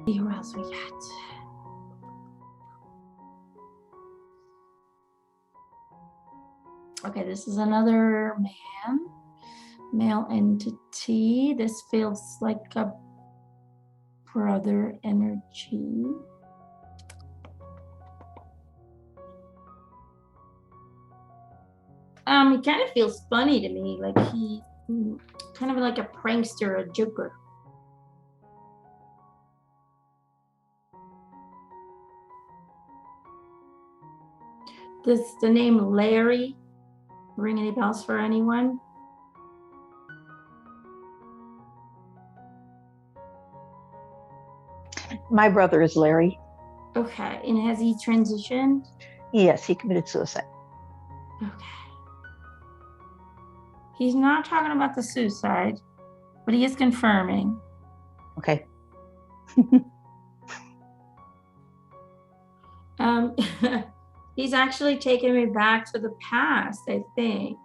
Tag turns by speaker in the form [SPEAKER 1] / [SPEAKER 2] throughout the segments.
[SPEAKER 1] See who else we got. Okay, this is another male entity. This feels like a brother energy. He kind of feels funny to me, like he kind of like a prankster, a joker. Does the name Larry ring any bells for anyone?
[SPEAKER 2] My brother is Larry.
[SPEAKER 1] Okay, and has he transitioned?
[SPEAKER 2] Yes, he committed suicide.
[SPEAKER 1] Okay. He's not talking about the suicide, but he is confirming.
[SPEAKER 2] Okay.
[SPEAKER 1] He's actually taking me back to the past, I think.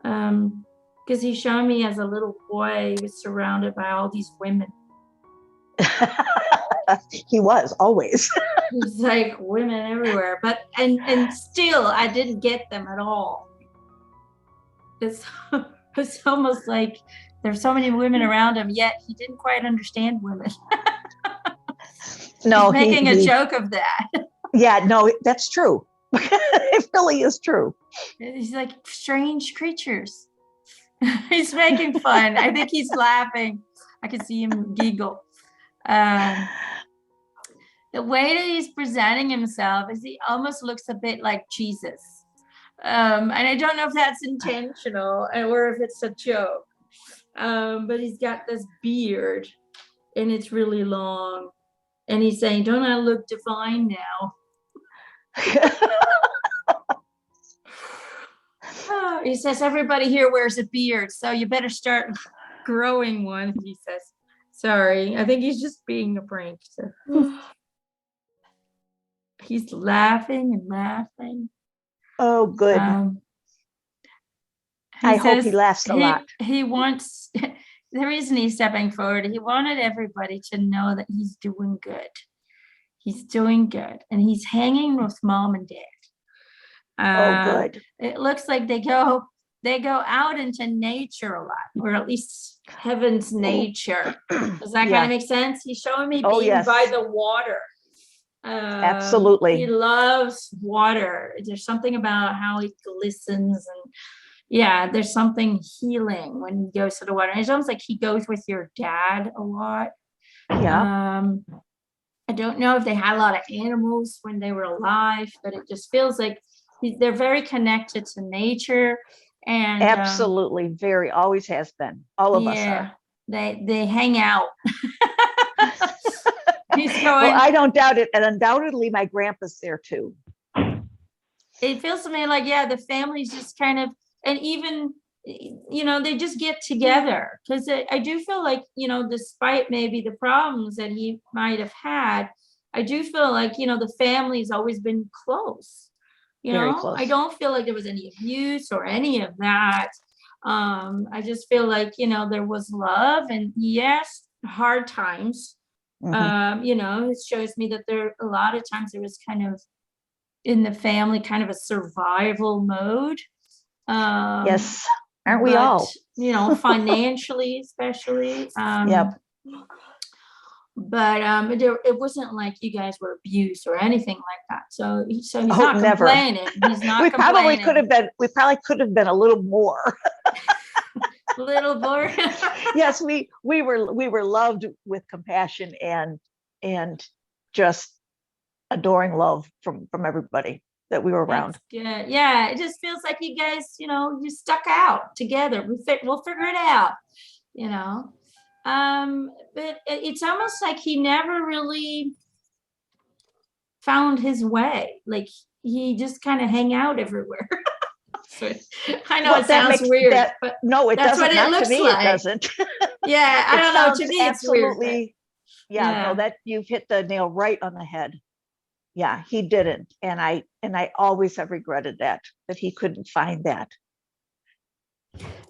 [SPEAKER 1] Because he's showing me as a little boy, he was surrounded by all these women.
[SPEAKER 2] He was always.
[SPEAKER 1] It's like women everywhere, but and still I didn't get them at all. It's almost like there's so many women around him, yet he didn't quite understand women.
[SPEAKER 2] No,
[SPEAKER 1] he's making a joke of that.
[SPEAKER 2] Yeah, no, that's true. It really is true.
[SPEAKER 1] He's like strange creatures. He's making fun. I think he's laughing. I can see him giggle. The way that he's presenting himself is he almost looks a bit like Jesus. And I don't know if that's intentional or if it's a joke. But he's got this beard and it's really long. And he's saying, "Don't I look divine now?" He says, "Everybody here wears a beard, so you better start growing one," he says. Sorry, I think he's just being a prankster. He's laughing and laughing.
[SPEAKER 2] Oh, good. I hope he laughs a lot.
[SPEAKER 1] He wants, the reason he's stepping forward, he wanted everybody to know that he's doing good. He's doing good. And he's hanging with mom and dad.
[SPEAKER 2] Oh, good.
[SPEAKER 1] It looks like they go out into nature a lot, or at least heaven's nature. Does that kind of make sense? He's showing me being by the water.
[SPEAKER 2] Absolutely.
[SPEAKER 1] He loves water. There's something about how he glistens, and yeah, there's something healing when he goes to the water. And it's almost like he goes with your dad a lot.
[SPEAKER 2] Yeah.
[SPEAKER 1] I don't know if they had a lot of animals when they were alive, but it just feels like they're very connected to nature. And
[SPEAKER 2] absolutely, very, always has been. All of us are.
[SPEAKER 1] They hang out. He's going,
[SPEAKER 2] well, I don't doubt it, and undoubtedly my grandpa's there too.
[SPEAKER 1] It feels to me like, yeah, the family's just kind of, and even, you know, they just get together, because I do feel like, you know, despite maybe the problems that he might have had, I do feel like, you know, the family's always been close. You
[SPEAKER 2] Very
[SPEAKER 1] know,
[SPEAKER 2] close.
[SPEAKER 1] I don't feel like there was any abuse or any of that. I just feel like, you know, there was love, and yes, hard times. Mm-hmm. You know, it shows me that there a lot of times there was kind of in the family kind of a survival mode.
[SPEAKER 2] Yes, aren't we all?
[SPEAKER 1] You know, financially, especially.
[SPEAKER 2] Yep.
[SPEAKER 1] But it wasn't like you guys were abused or anything like that. So he's not complaining. He's not.
[SPEAKER 2] We probably could have been. We probably could have been a little more.
[SPEAKER 1] A little more.
[SPEAKER 2] Yes, we were loved with compassion and just adoring love from everybody that we were around.
[SPEAKER 1] That's good. Yeah, it just feels like you guys, you know, you stuck out together. We'll figure it out. You know. But it's almost like he never really found his way. Like he just kind of hang out everywhere. So, I know it sounds weird, but
[SPEAKER 2] no, it
[SPEAKER 1] that's
[SPEAKER 2] doesn't.
[SPEAKER 1] what it looks
[SPEAKER 2] to me,
[SPEAKER 1] like.
[SPEAKER 2] It doesn't.
[SPEAKER 1] Yeah, I don't know. To me, it's
[SPEAKER 2] absolutely
[SPEAKER 1] weird.
[SPEAKER 2] Yeah, no, that you've hit the nail right on the head. Yeah, he didn't, and I always have regretted that he couldn't find that,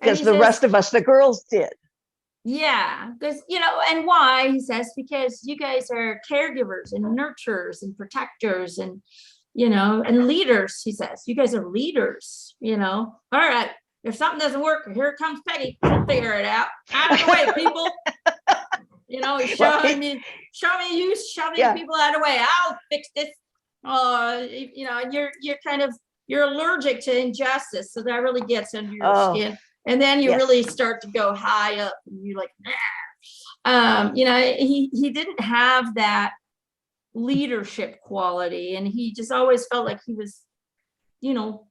[SPEAKER 2] because the rest of us, the girls, did.
[SPEAKER 1] Yeah, because, and why, he says, because you guys are caregivers and nurturers and protectors and, and leaders, he says. You guys are leaders. All right, if something doesn't work, here comes Peggy. She'll figure it out. Out of the way, people. He's showing you shoving people out of the way. I'll fix this. And you're allergic to injustice, so that really gets under your skin. And then you really start to go high up, and you're like, he didn't have that leadership quality, and he just always felt like he was, I don't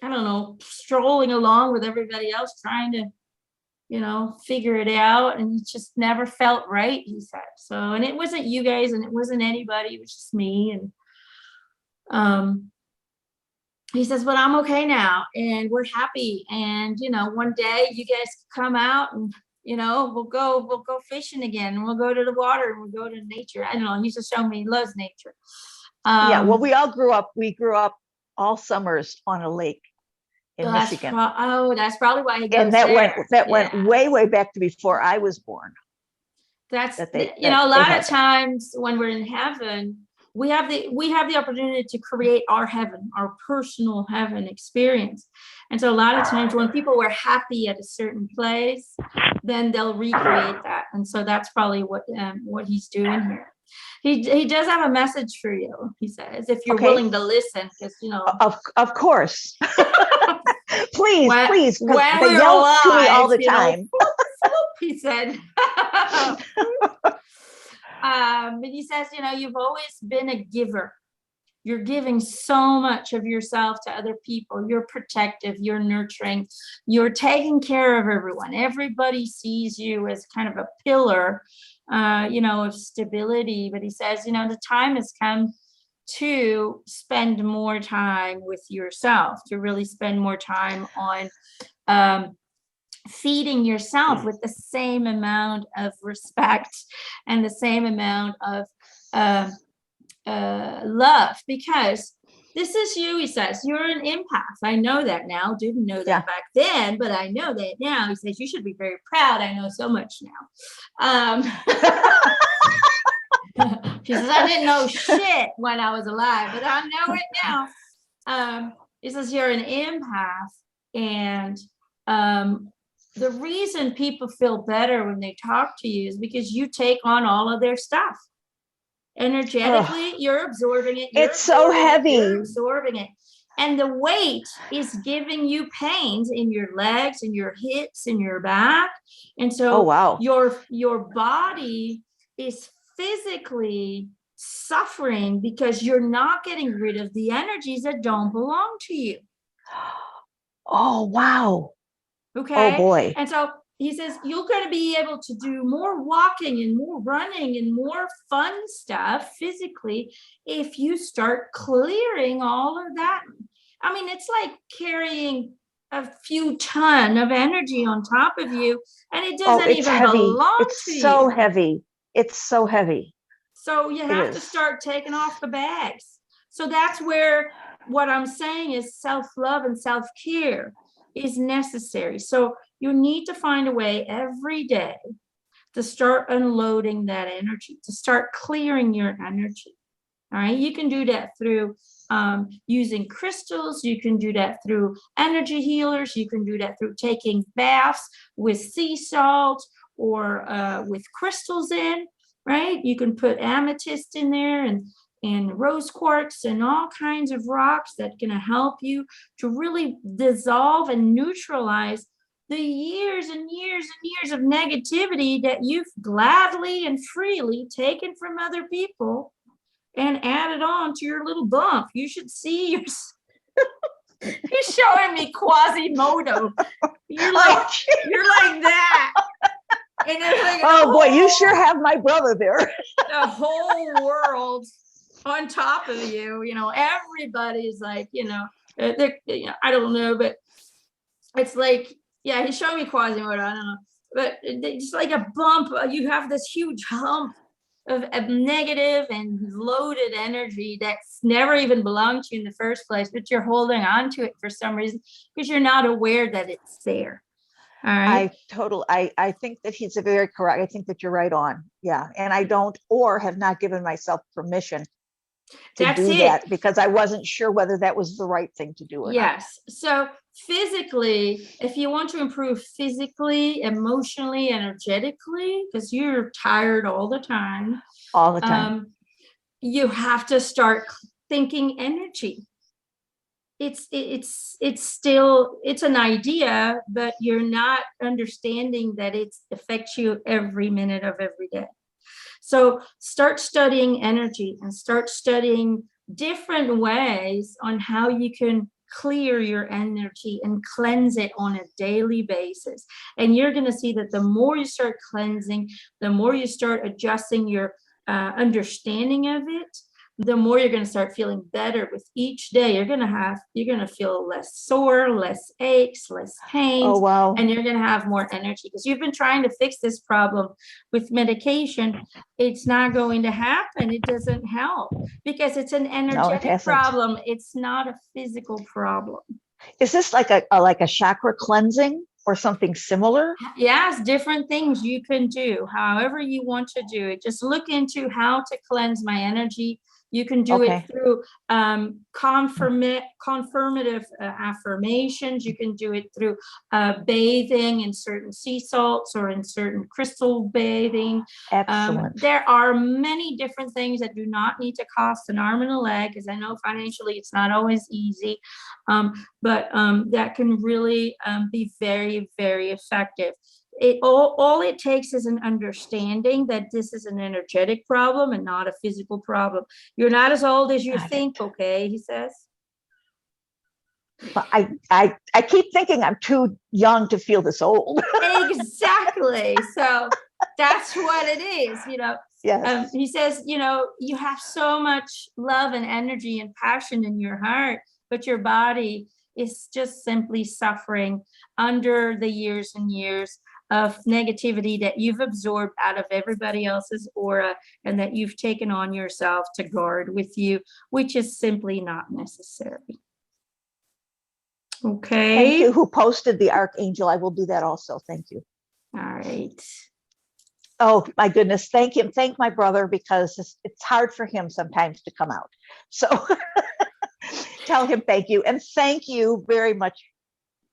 [SPEAKER 1] know, strolling along with everybody else, trying to, figure it out, and it just never felt right, he said. So, and it wasn't you guys, and it wasn't anybody, it was just me. And he says, but I'm okay now, and we're happy. And, one day you guys come out, and, we'll go fishing again, and we'll go to the water, and we'll go to nature. I don't know. He's just showing me he loves nature.
[SPEAKER 2] Well, we grew up all summers on a lake in Michigan.
[SPEAKER 1] That's probably why he goes
[SPEAKER 2] and that went way back to before I was born.
[SPEAKER 1] A lot of times when we're in heaven, we have the opportunity to create our heaven, our personal heaven experience. And so a lot of times when people were happy at a certain place, then they'll recreate that. And so that's probably what he's doing here. He does have a message for you, he says, if you're willing to listen, because
[SPEAKER 2] of course. please
[SPEAKER 1] when
[SPEAKER 2] they yell alive, to me all the time.
[SPEAKER 1] He said. But he says, you've always been a giver. You're giving so much of yourself to other people. You're protective, you're nurturing, you're taking care of everyone. Everybody sees you as kind of a pillar, of stability. But he says, the time has come to spend more time with yourself, to really spend more time on feeding yourself with the same amount of respect and the same amount of love, because this is you, he says. You're an empath. I know that now. Didn't know that back then, but I know that now. He says, you should be very proud. I know so much now. She says, I didn't know shit when I was alive, but I know it now. He says, you're an empath, and the reason people feel better when they talk to you is because you take on all of their stuff. Energetically, you're absorbing it.
[SPEAKER 2] It's so heavy.
[SPEAKER 1] You're absorbing it. And the weight is giving you pains in your legs and your hips and your back. And so your body is physically suffering because you're not getting rid of the energies that don't belong to you.
[SPEAKER 2] Oh, wow.
[SPEAKER 1] Okay.
[SPEAKER 2] Oh, boy.
[SPEAKER 1] And so he says, you're going to be able to do more walking and more running and more fun stuff physically if you start clearing all of that. I mean, it's like carrying a few ton of energy on top of you, and it doesn't even belong to you.
[SPEAKER 2] It's so heavy. It's so heavy.
[SPEAKER 1] So you have to start taking off the bags. So that's where what I'm saying is self-love and self-care is necessary. So you need to find a way every day to start unloading that energy, to start clearing your energy. All right. You can do that through using crystals. You can do that through energy healers. You can do that through taking baths with sea salt or with crystals in, right? You can put amethyst in there and rose quartz and all kinds of rocks that can help you to really dissolve and neutralize the years and years and years of negativity that you've gladly and freely taken from other people and added on to your little bump. You should see your... He's showing me Quasimodo. You're like that. And like,
[SPEAKER 2] oh boy, you sure have my brother there.
[SPEAKER 1] The whole world on top of you, everybody's like, I don't know, but it's like, he's showing me Quasimodo, I don't know, but it's like a bump. You have this huge hump of negative and loaded energy that's never even belonged to you in the first place, but you're holding on to it for some reason because you're not aware that it's there. All right.
[SPEAKER 2] I think that he's a very correct. I think that you're right on. Yeah. And I don't, or have not given myself permission to
[SPEAKER 1] That's
[SPEAKER 2] do
[SPEAKER 1] it.
[SPEAKER 2] that because I wasn't sure whether that was the right thing to do or not.
[SPEAKER 1] Yes. So physically, if you want to improve physically, emotionally, energetically, because you're tired all the time,
[SPEAKER 2] All the time.
[SPEAKER 1] you have to start thinking energy. It's still it's an idea, but you're not understanding that it affects you every minute of every day. So start studying energy and start studying different ways on how you can clear your energy and cleanse it on a daily basis. And you're going to see that the more you start cleansing, the more you start adjusting your understanding of it, the more you're going to start feeling better with each day. You're going to feel less sore, less aches, less pains.
[SPEAKER 2] Oh, wow.
[SPEAKER 1] And you're going to have more energy because you've been trying to fix this problem with medication. It's not going to happen. It doesn't help because it's an energetic problem. It's not a physical problem.
[SPEAKER 2] Is this like a chakra cleansing or something similar?
[SPEAKER 1] Yes, different things you can do, however you want to do it. Just look into how to cleanse my energy. You can do it through confirmative affirmations. You can do it through bathing in certain sea salts or in certain crystal bathing.
[SPEAKER 2] Excellent.
[SPEAKER 1] There are many different things that do not need to cost an arm and a leg, because I know financially it's not always easy, but that can really be very, very effective. All it takes is an understanding that this is an energetic problem and not a physical problem. You're not as old as you think, okay, he says.
[SPEAKER 2] But I keep thinking I'm too young to feel this old.
[SPEAKER 1] Exactly. So that's what it is,
[SPEAKER 2] Yes.
[SPEAKER 1] He says, you have so much love and energy and passion in your heart, but your body is just simply suffering under the years and years of negativity that you've absorbed out of everybody else's aura and that you've taken on yourself to guard with you, which is simply not necessary. Okay.
[SPEAKER 2] Thank you. Who posted the archangel? I will do that also. Thank you.
[SPEAKER 1] All right.
[SPEAKER 2] Oh my goodness. Thank him. Thank my brother, because it's hard for him sometimes to come out. So tell him thank you. And thank you very much,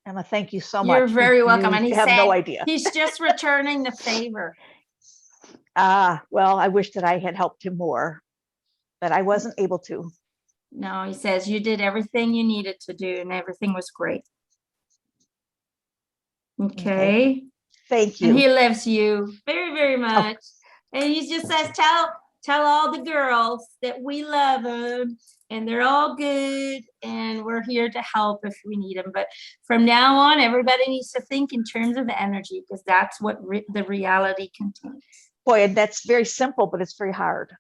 [SPEAKER 2] Emma. Thank you so much.
[SPEAKER 1] You're very welcome. And he
[SPEAKER 2] have no idea.
[SPEAKER 1] He's just returning the favor.
[SPEAKER 2] Well, I wish that I had helped him more, but I wasn't able to.
[SPEAKER 1] No, he says you did everything you needed to do and everything was great. Okay.
[SPEAKER 2] Thank you.
[SPEAKER 1] And he loves you very, very much. And he just says, tell all the girls that we love them and they're all good and we're here to help if we need them. But from now on, everybody needs to think in terms of energy, because that's what the reality contains.
[SPEAKER 2] Boy, and that's very simple, but it's very hard.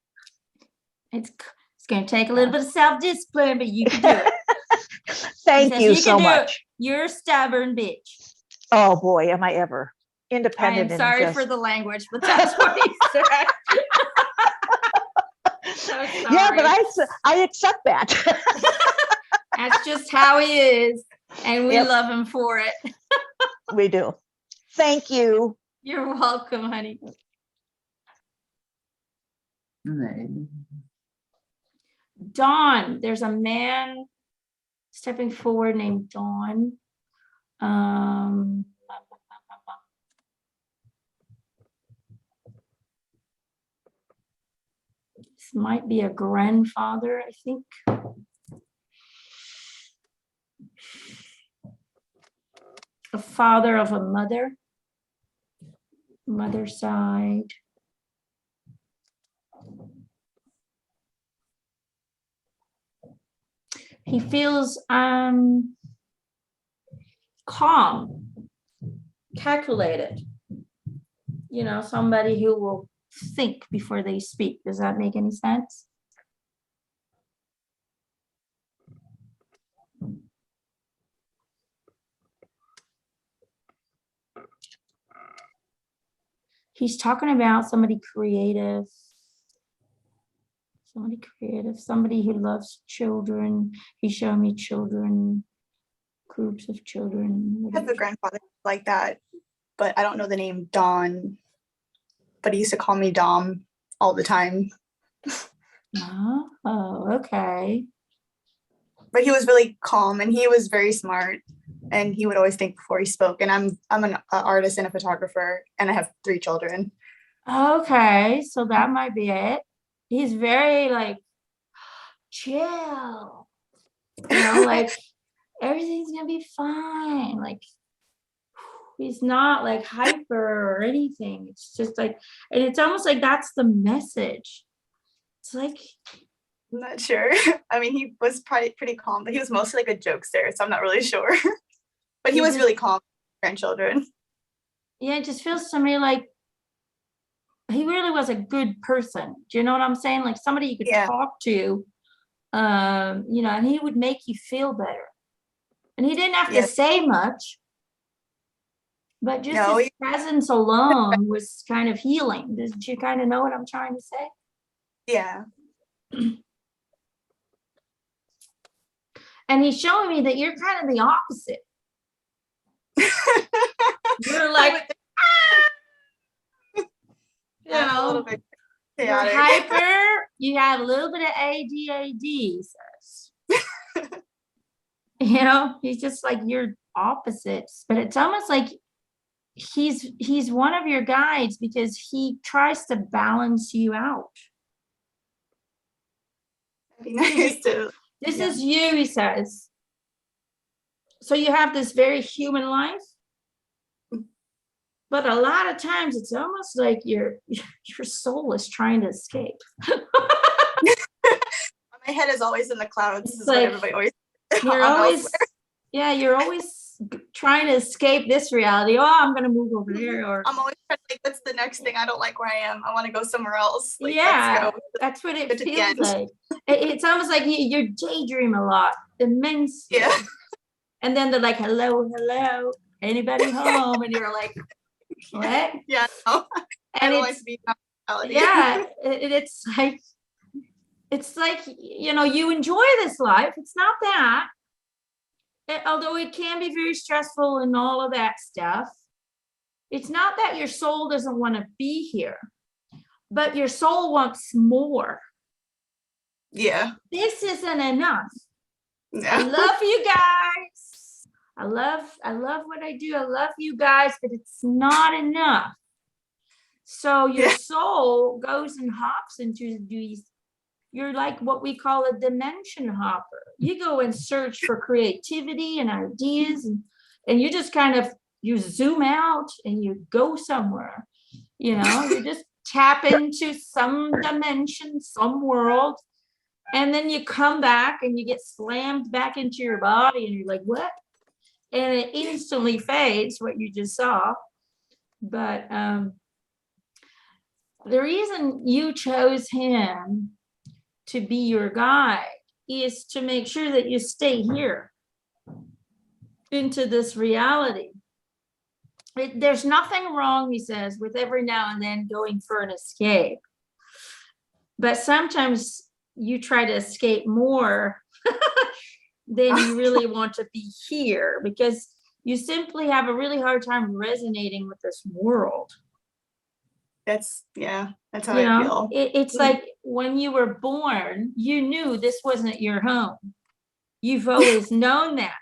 [SPEAKER 1] It's going to take a little bit of self-discipline, but you can do it.
[SPEAKER 2] Thank you so much.
[SPEAKER 1] You're a stubborn bitch.
[SPEAKER 2] Oh boy, am I ever. Independent.
[SPEAKER 1] I am sorry for the language, but that's what he said. So
[SPEAKER 2] yeah, but I accept that.
[SPEAKER 1] That's just how he is, and we love him for it.
[SPEAKER 2] We do. Thank you.
[SPEAKER 1] You're welcome, honey. Dawn, there's a man stepping forward named Dawn. This might be a grandfather, I think. A father of a mother side. He feels calm, calculated. Somebody who will think before they speak. Does that make any sense? He's talking about somebody creative, somebody who loves children. He's showing me children groups of children.
[SPEAKER 3] I have a grandfather like that, but I don't know the name Don, but he used to call me Dom all the time.
[SPEAKER 1] Oh, okay.
[SPEAKER 3] But he was really calm and he was very smart and he would always think before he spoke. And I'm an artist and a photographer and I have 3 children.
[SPEAKER 1] Okay, so that might be it. He's very like chill, like everything's gonna be fine. Like he's not like hyper or anything. It's just like, and it's almost like that's the message. It's like,
[SPEAKER 3] I'm not sure. I mean, he was probably pretty calm, but he was mostly like a jokester, so I'm not really sure. But he was really calm with grandchildren.
[SPEAKER 1] Yeah, it just feels to me like he really was a good person. Do you know what I'm saying? Like somebody you could talk to, and he would make you feel better. And he didn't have to say much, but just his presence alone was kind of healing. Did you kind of know what I'm trying to say?
[SPEAKER 3] Yeah.
[SPEAKER 1] And he's showing me that you're kind of the opposite. You're like,
[SPEAKER 3] a little bit chaotic.
[SPEAKER 1] You're hyper. You have a little bit of ADHD, he says. He's just like your opposites. But it's almost like he's one of your guides because he tries to balance you out.
[SPEAKER 3] That'd be nice to.
[SPEAKER 1] This is you, he says. So you have this very human life. But a lot of times it's almost like your soul is trying to escape.
[SPEAKER 3] My head is always in the clouds.
[SPEAKER 1] It's like, everybody always you're always trying to escape this reality. Oh, I'm gonna move over there. Or
[SPEAKER 3] I'm always trying to think, what's the next thing? I don't like where I am. I want to go somewhere else. Like,
[SPEAKER 1] that's what it feels like. It's almost like you daydream a lot, immensely.
[SPEAKER 3] Yeah.
[SPEAKER 1] And then they're like, hello, anybody home? And you're like, what?
[SPEAKER 3] Yeah. No.
[SPEAKER 1] And it's like, you enjoy this life. It's not that. Although it can be very stressful and all of that stuff. It's not that your soul doesn't want to be here, but your soul wants more.
[SPEAKER 3] Yeah.
[SPEAKER 1] This isn't enough.
[SPEAKER 3] Yeah.
[SPEAKER 1] I love you guys. I love what I do. I love you guys, but it's not enough. So your soul goes and hops into these. You're like what we call a dimension hopper. You go and search for creativity and ideas, and you just kind of, you zoom out and you go somewhere. You just tap into some dimension, some world, and then you come back and you get slammed back into your body and you're like, what? And it instantly fades, what you just saw. But the reason you chose him to be your guide is to make sure that you stay here into this reality. There's nothing wrong, he says, with every now and then going for an escape. But sometimes you try to escape more than you really want to be here, because you simply have a really hard time resonating with this world.
[SPEAKER 3] That's how I feel.
[SPEAKER 1] It's like when you were born, you knew this wasn't your home. You've always known that.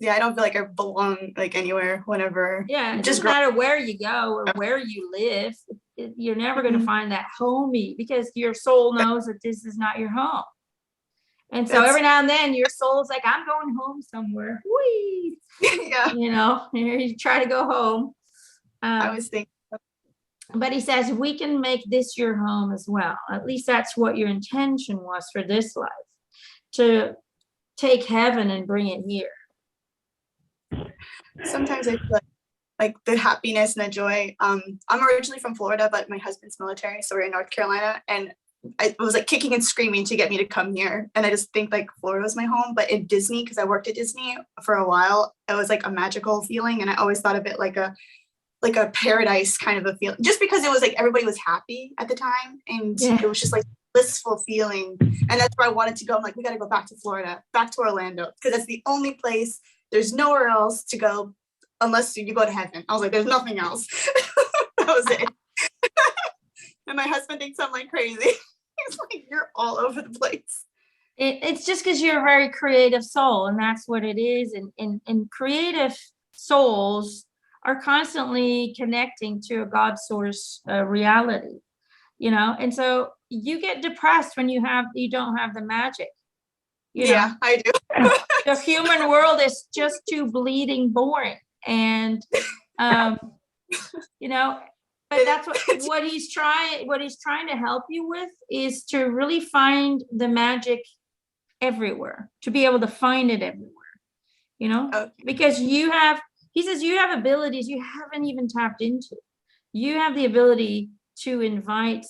[SPEAKER 3] Yeah, I don't feel like I belong like anywhere, whenever.
[SPEAKER 1] Yeah, it doesn't matter where you go or where you live. You're never going to find that homey, because your soul knows that this is not your home. And so every now and then your soul's like, I'm going home somewhere. Whee!
[SPEAKER 3] Yeah.
[SPEAKER 1] You try to go home.
[SPEAKER 3] I was thinking.
[SPEAKER 1] But he says, we can make this your home as well. At least that's what your intention was for this life, to take heaven and bring it here.
[SPEAKER 3] Sometimes I feel like the happiness and the joy. I'm originally from Florida, but my husband's military, so we're in North Carolina, and I was like kicking and screaming to get me to come here. And I just think like Florida was my home, but in Disney, because I worked at Disney for a while, it was like a magical feeling, and I always thought of it like a paradise kind of a feeling, just because it was like everybody was happy at the time, and it was just like blissful feeling. And that's where I wanted to go. I'm like, we got to go back to Florida, back to Orlando, because that's the only place there's nowhere else to go unless you go to heaven. I was like, there's nothing else. That was it. And my husband thinks I'm like crazy. He's like, you're all over the place.
[SPEAKER 1] It's just because you're a very creative soul, and that's what it is. And creative souls are constantly connecting to a God source reality, you know. And so you get depressed when you don't have the magic. You know?
[SPEAKER 3] Yeah, I do.
[SPEAKER 1] The human world is just too bleeding boring, and you know. But that's what he's trying to help you with is to really find the magic everywhere, to be able to find it everywhere, you know.
[SPEAKER 3] Okay.
[SPEAKER 1] Because he says you have abilities you haven't even tapped into. You have the ability to invite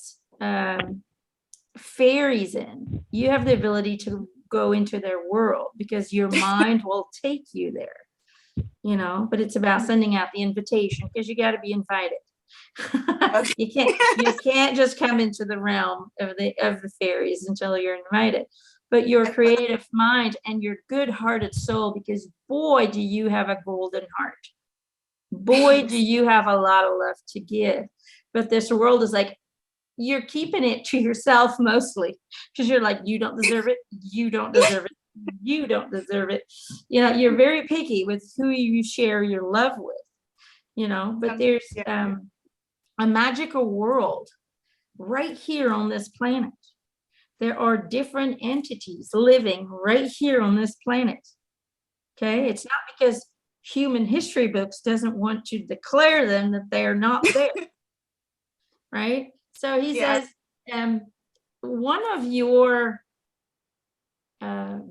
[SPEAKER 1] fairies in. You have the ability to go into their world because your mind will take you there, you know. But it's about sending out the invitation, because you got to be invited.
[SPEAKER 3] Okay.
[SPEAKER 1] You can't just come into the realm of the fairies until you're invited. But your creative mind and your good-hearted soul, because boy, do you have a golden heart. Boy, do you have a lot of love to give. But this world is like, you're keeping it to yourself mostly, because you're like, you don't deserve it. You don't deserve it. You don't deserve it. You know, you're very picky with who you share your love with, you know. But there's a magical world right here on this planet. There are different entities living right here on this planet. Okay, it's not because human history books doesn't want to declare them that they are not there. Right? So he says, one of your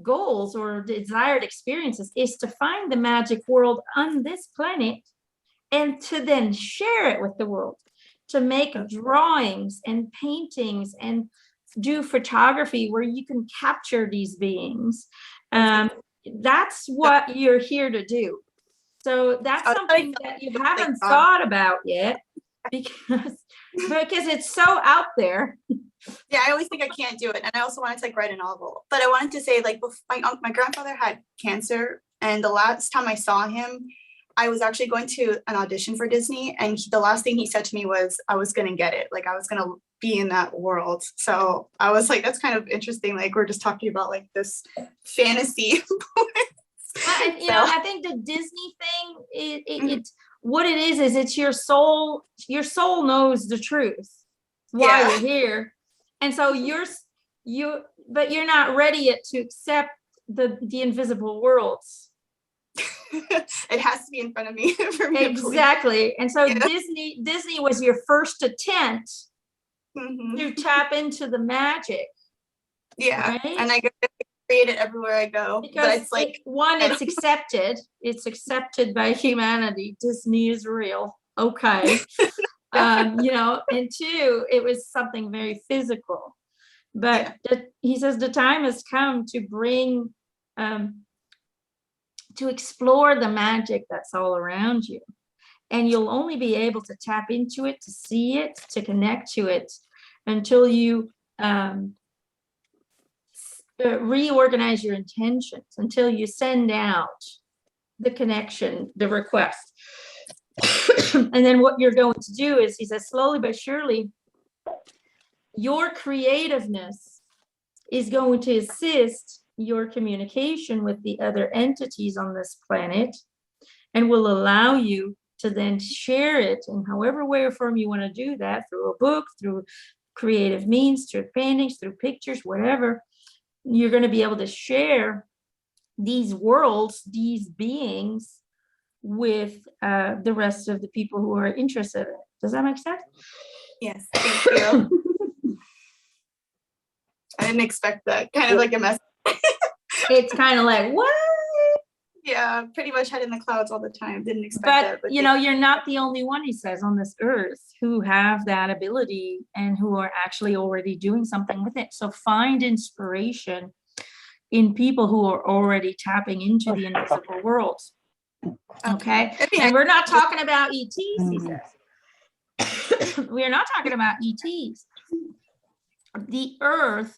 [SPEAKER 1] goals or desired experiences is to find the magic world on this planet and to then share it with the world, to make drawings and paintings and do photography where you can capture these beings. That's what you're here to do. So that's something that you haven't thought about yet, because it's so out there.
[SPEAKER 3] Yeah, I always think I can't do it. And I also wanted to like write a novel. But I wanted to say, like, my grandfather had cancer, and the last time I saw him, I was actually going to an audition for Disney, and the last thing he said to me was I was going to get it. Like, I was going to be in that world. So I was like, that's kind of interesting. Like, we're just talking about like this fantasy.
[SPEAKER 1] You know, I think the Disney thing, it's what it is it's your soul. Your soul knows the truth why you're here. And so but you're not ready yet to accept the invisible worlds.
[SPEAKER 3] It has to be in front of me for me.
[SPEAKER 1] Exactly. And so Disney was your first attempt to tap into the magic.
[SPEAKER 3] Yeah.
[SPEAKER 1] Right?
[SPEAKER 3] And I create it everywhere I go.
[SPEAKER 1] Because
[SPEAKER 3] but it's like
[SPEAKER 1] it's accepted. It's accepted by humanity. Disney is real. Okay. You know, and two, it was something very physical. But he says the time has come to bring to explore the magic that's all around you. And you'll only be able to tap into it, to see it, to connect to it until you reorganize your intentions, until you send out the connection, the request. And then what you're going to do is, he says, slowly but surely, your creativeness is going to assist your communication with the other entities on this planet, and will allow you to then share it in however way or form you want to do that, through a book, through creative means, through paintings, through pictures, whatever. You're going to be able to share these worlds, these beings, with the rest of the people who are interested in it. Does that make sense?
[SPEAKER 3] Yes, thank you. I didn't expect that. Kind of like a mess.
[SPEAKER 1] It's kind of like, what?
[SPEAKER 3] Yeah, pretty much head in the clouds all the time. Didn't expect that.
[SPEAKER 1] But you know, you're not the only one, he says, on this earth who have that ability and who are actually already doing something with it. So find inspiration in people who are already tapping into the invisible worlds. Okay. And we're not talking about ETs, he says. We are not talking about ETs. The earth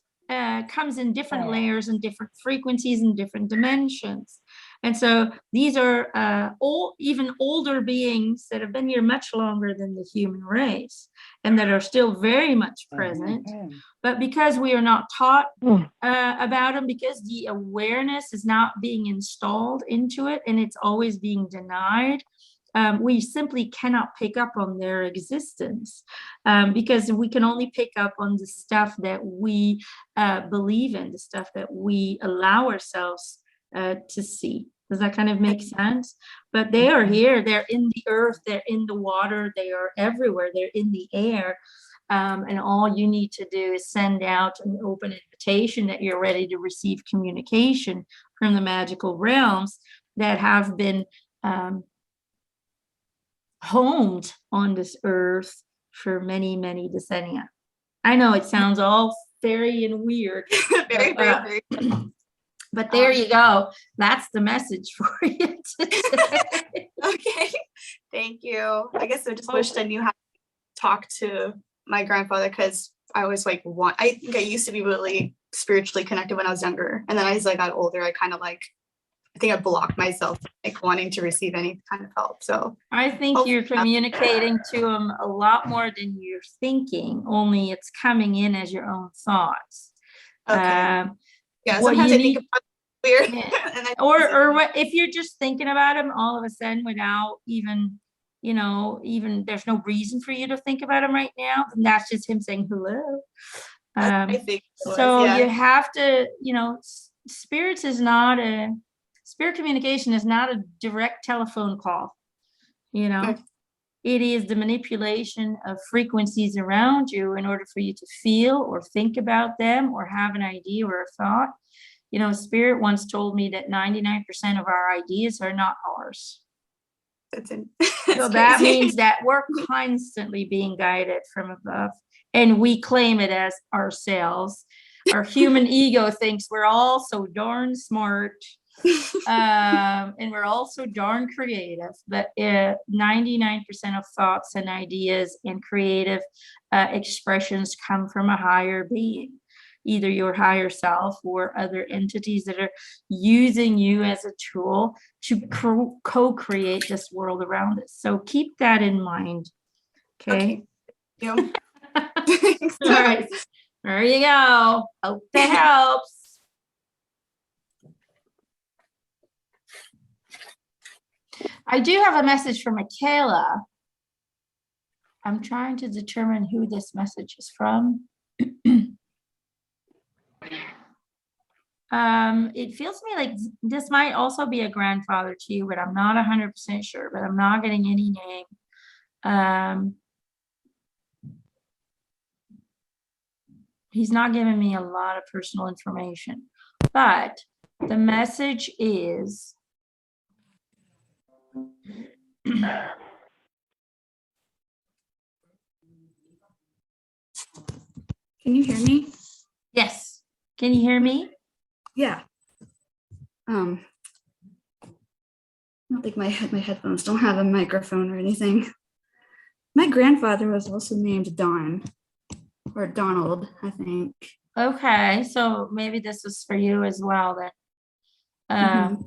[SPEAKER 1] comes in different layers and different frequencies and different dimensions. And so these are even older beings that have been here much longer than the human race and that are still very much present. But because we are not taught about them, because the awareness is not being installed into it and it's always being denied, we simply cannot pick up on their existence because we can only pick up on the stuff that we believe in, the stuff that we allow ourselves to see. Does that kind of make sense? But they are here, they're in the earth, they're in the water, they are everywhere, they're in the air. And all you need to do is send out an open invitation that you're ready to receive communication from the magical realms that have been homed on this earth for many, many decennia. I know it sounds all fairy and weird.
[SPEAKER 3] Very, very, very.
[SPEAKER 1] But there you go. That's the message for you today.
[SPEAKER 3] Okay. Thank you. I guess I just wished I knew how to talk to my grandfather because I was like, I think I used to be really spiritually connected when I was younger. And then as I got older, I kind of like, I think I blocked myself like wanting to receive any kind of help. So
[SPEAKER 1] I think you're communicating to them a lot more than you're thinking, only it's coming in as your own thoughts.
[SPEAKER 3] Okay. Yeah,
[SPEAKER 1] what
[SPEAKER 3] sometimes
[SPEAKER 1] you
[SPEAKER 3] I
[SPEAKER 1] need-
[SPEAKER 3] think about it weird.
[SPEAKER 1] Yeah.
[SPEAKER 3] And
[SPEAKER 1] or what if you're just thinking about them all of a sudden without even, you know, even there's no reason for you to think about him right now, then that's just him saying hello.
[SPEAKER 3] I think
[SPEAKER 1] so
[SPEAKER 3] yeah.
[SPEAKER 1] you have to, you know, spirit communication is not a direct telephone call, you know.
[SPEAKER 3] Okay.
[SPEAKER 1] It is the manipulation of frequencies around you in order for you to feel or think about them or have an idea or a thought. You know, Spirit once told me that 99% of our ideas are not ours. So that means that we're constantly being guided from above and we claim it as ourselves. Our human ego thinks we're all so darn smart and we're all so darn creative, but 99% of thoughts and ideas and creative expressions come from a higher being, either your higher self or other entities that are using you as a tool to co-create this world around us. So keep that in mind. Okay.
[SPEAKER 3] Yeah.
[SPEAKER 1] All right. There you go. Hope that helps. I do have a message from Michaela. I'm trying to determine who this message is from. It feels to me like this might also be a grandfather to you, but I'm not 100% sure, but I'm not getting any name. He's not giving me a lot of personal information, but the message is
[SPEAKER 4] Can you hear me?
[SPEAKER 1] yes. Can you hear me?
[SPEAKER 4] Yeah. I don't think my headphones don't have a microphone or anything. My grandfather was also named Don or Donald, I think.
[SPEAKER 1] Okay, so maybe this is for you as well then.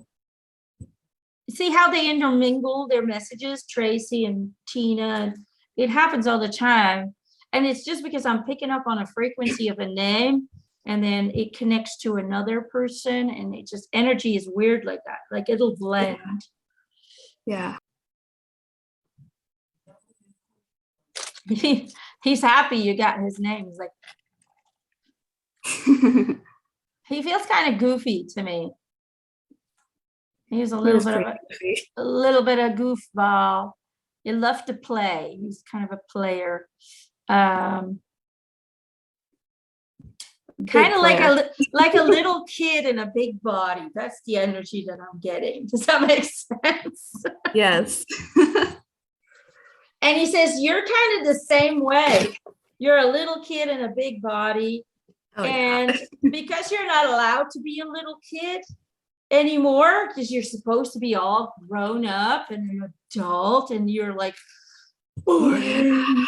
[SPEAKER 1] See how they intermingle their messages, Tracy and Tina. It happens all the time. And it's just because I'm picking up on a frequency of a name and then it connects to another person and it just, energy is weird like that. Like it'll blend.
[SPEAKER 4] Yeah.
[SPEAKER 1] He's happy you got his name. He's like, he feels kind of goofy to me. He's a little bit of a little bit of goofball. You love to play. He's kind of a player. Kind of like a little kid in a big body. That's the energy that I'm getting. Does that make sense?
[SPEAKER 4] Yes.
[SPEAKER 1] And he says, you're kind of the same way. You're a little kid in a big body.
[SPEAKER 4] Oh,
[SPEAKER 1] and because you're not allowed to be a little kid anymore, because you're supposed to be all grown up and an adult, and you're like, boring.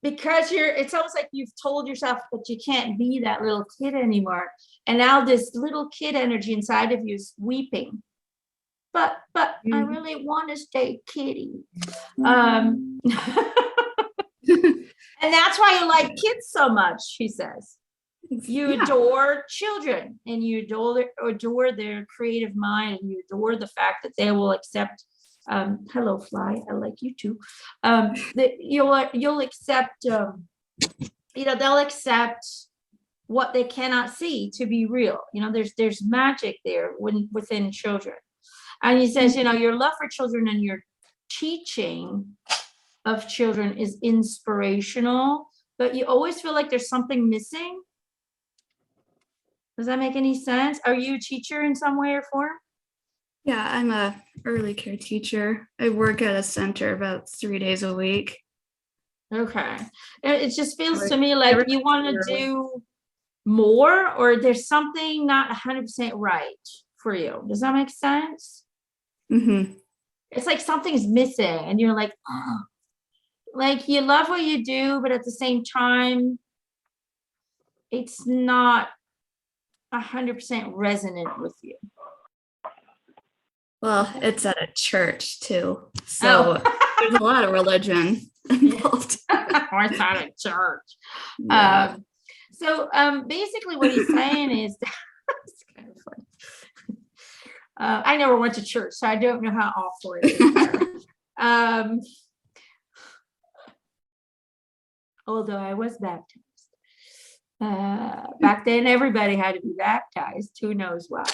[SPEAKER 1] because it's almost like you've told yourself that you can't be that little kid anymore. And now this little kid energy inside of you is weeping. But I really want to stay kitty. And that's why you like kids so much, she says. You
[SPEAKER 4] Yeah.
[SPEAKER 1] adore children, and you adore their creative mind, and you adore the fact that they will accept, hello fly, I like you too. That you'll accept, they'll accept what they cannot see to be real. There's magic there within children. And he says, your love for children and your teaching of children is inspirational, but you always feel like there's something missing. Does that make any sense? Are you a teacher in some way or form?
[SPEAKER 4] Yeah, I'm a early care teacher. I work at a center about 3 days a week.
[SPEAKER 1] Okay. It just feels to me like you want to do more, or there's something not 100% right for you. Does that make sense?
[SPEAKER 4] Mm-hmm.
[SPEAKER 1] It's like something's missing, and you're like, oh, like you love what you do, but at the same time, it's not 100% resonant with you.
[SPEAKER 4] Well, it's at a church too, so there's a lot of religion involved.
[SPEAKER 1] Or it's not a church.
[SPEAKER 4] Yeah.
[SPEAKER 1] So basically what he's saying is, it's kind of funny. I never went to church, so I don't know how awful it is. Although I was baptized. Back then, everybody had to be baptized. Who knows why?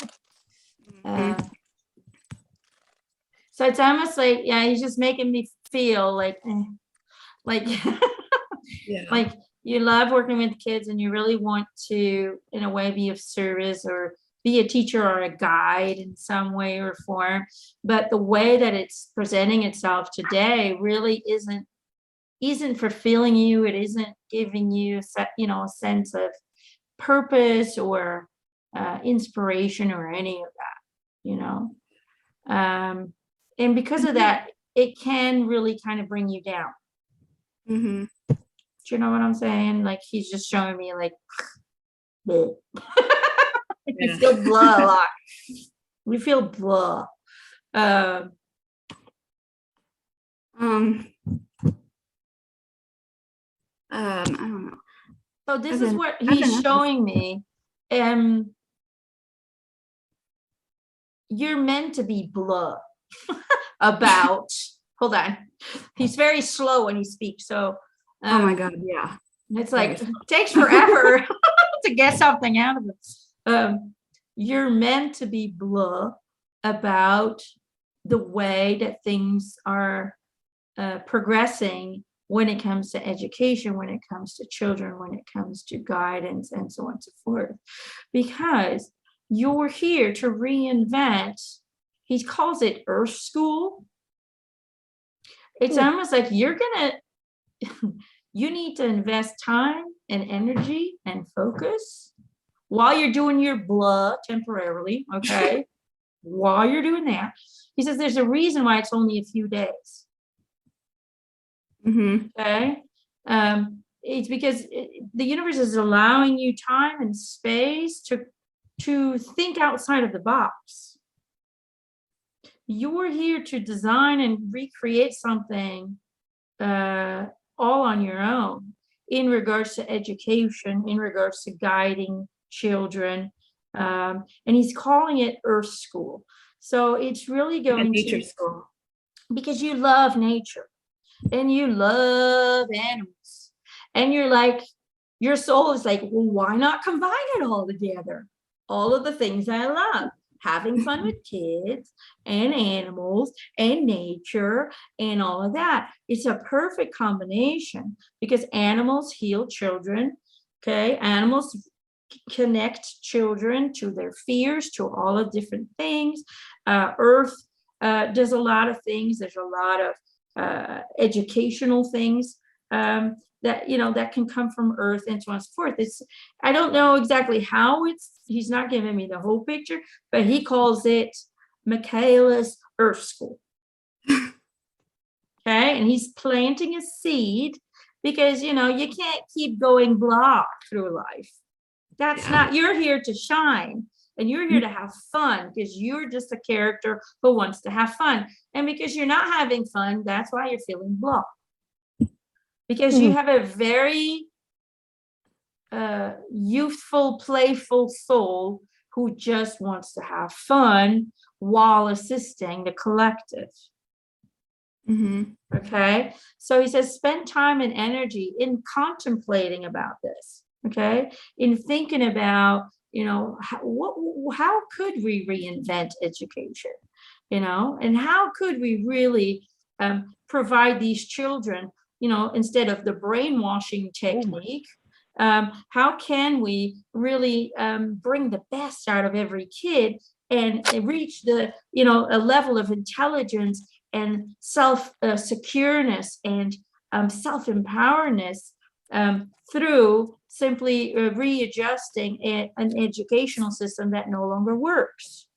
[SPEAKER 1] So it's almost like, he's just making me feel like,
[SPEAKER 4] Yeah.
[SPEAKER 1] like you love working with kids, and you really want to, in a way, be of service or be a teacher or a guide in some way or form. But the way that it's presenting itself today really isn't fulfilling you. It isn't giving you a sense of purpose or inspiration or any of that, and because of that, it can really kind of bring you down.
[SPEAKER 4] Mm-hmm.
[SPEAKER 1] Do you know what I'm saying? Like, he's just showing me like, you feel blah a lot. We feel blah.
[SPEAKER 4] I don't know.
[SPEAKER 1] So this
[SPEAKER 4] Okay.
[SPEAKER 1] is what
[SPEAKER 4] I've been
[SPEAKER 1] he's
[SPEAKER 4] at
[SPEAKER 1] showing me. You're meant to be blah about, hold on. He's very slow when he speaks. So
[SPEAKER 4] Oh my God, yeah.
[SPEAKER 1] it's like, it takes forever to get something out of it. You're meant to be blah about the way that things are progressing when it comes to education, when it comes to children, when it comes to guidance, and so on and so forth. Because you're here to reinvent, he calls it Earth School. It's almost like you need to invest time and energy and focus while you're doing your blah temporarily, okay? While you're doing that, he says there's a reason why it's only a few days.
[SPEAKER 4] Mm-hmm.
[SPEAKER 1] Okay. It's because the universe is allowing you time and space to think outside of the box. You're here to design and recreate something all on your own in regards to education, in regards to guiding children. And he's calling it Earth School. So it's really going
[SPEAKER 4] Nature
[SPEAKER 1] to,
[SPEAKER 4] school.
[SPEAKER 1] because you love nature and you love animals, and you're like, your soul is like, well, why not combine it all together? All of the things I love, having fun with kids and animals and nature and all of that. It's a perfect combination because animals heal children. Okay. Animals connect children to their fears, to all of different things. Earth does a lot of things. There's a lot of educational things that can come from Earth, and so on and so forth. I don't know exactly how he's not giving me the whole picture, but he calls it Michaela's Earth School. Okay, and he's planting a seed because, you know, you can't keep going blah through life. That's not, you're here to shine, and you're here to have fun, because you're just a character who wants to have fun. And because you're not having fun, that's why you're feeling blah. Because you have a very youthful, playful soul who just wants to have fun while assisting the collective. Okay, so he says, spend time and energy in contemplating about this. Okay, in thinking about, you know, how could we reinvent education, you know, and how could we really provide these children, you know, instead of the brainwashing technique, how can we really bring the best out of every kid and reach the, you know, a level of intelligence and self-secureness and self-empowerness through simply readjusting an educational system that no longer works.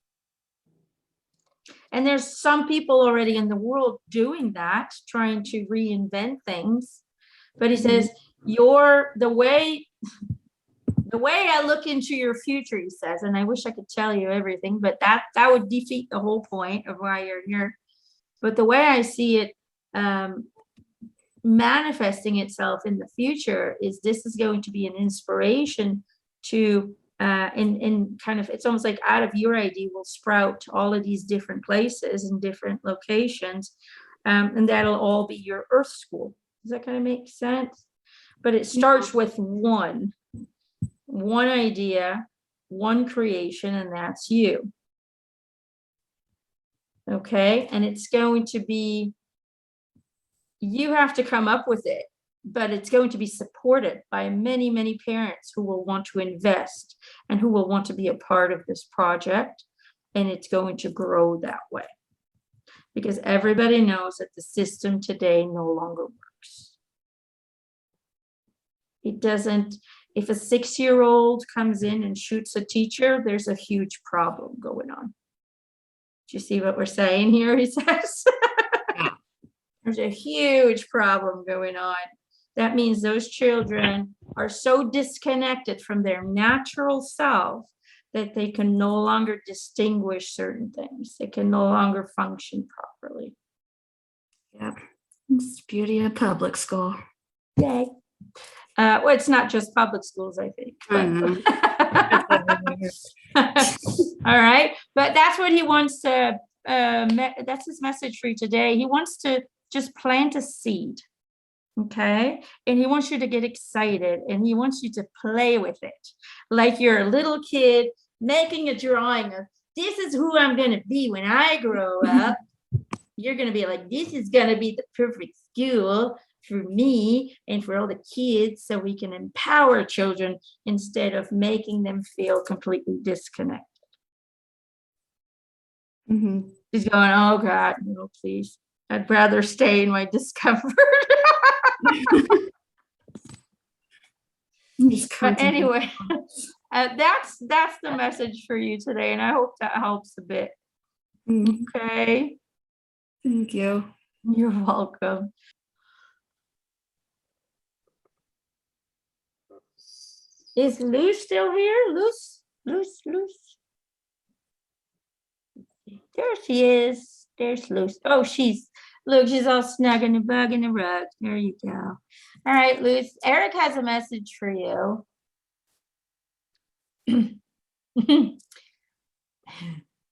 [SPEAKER 1] And there's some people already in the world doing that, trying to reinvent things. But he says, the way I look into your future, he says, and I wish I could tell you everything, but that would defeat the whole point of why you're here. But the way I see it manifesting itself in the future is this is going to be an inspiration to in kind of, it's almost like out of your idea will sprout all of these different places and different locations, and that'll all be your Earth School. Does that kind of make sense? But it starts with one idea, one creation, and that's you. Okay, and it's going to be, you have to come up with it, but it's going to be supported by many, many parents who will want to invest and who will want to be a part of this project. And it's going to grow that way, because everybody knows that the system today no longer works. It doesn't, if a 6-year-old comes in and shoots a teacher, there's a huge problem going on. Do you see what we're saying here? He says, there's a huge problem going on. That means those children are so disconnected from their natural self that they can no longer distinguish certain things. They can no longer function properly.
[SPEAKER 4] Yep. It's the beauty of public school.
[SPEAKER 1] Yay. Well, it's not just public schools, I think. All right. But that's what he wants to, that's his message for you today. He wants to just plant a seed. Okay. And he wants you to get excited, and he wants you to play with it. Like you're a little kid making a drawing of, this is who I'm going to be when I grow up. You're going to be like, this is going to be the perfect school for me and for all the kids, so we can empower children instead of making them feel completely disconnected. He's going, oh God, no, please. I'd rather stay in my discomfort. But anyway, that's the message for you today, and I hope that helps a bit. Okay.
[SPEAKER 4] Thank you.
[SPEAKER 1] You're welcome. Is Luz still here? Luz. There she is. There's Luz. Oh, look, she's all snug in the bug in the rug. There you go. All right, Luz. Eric has a message for you.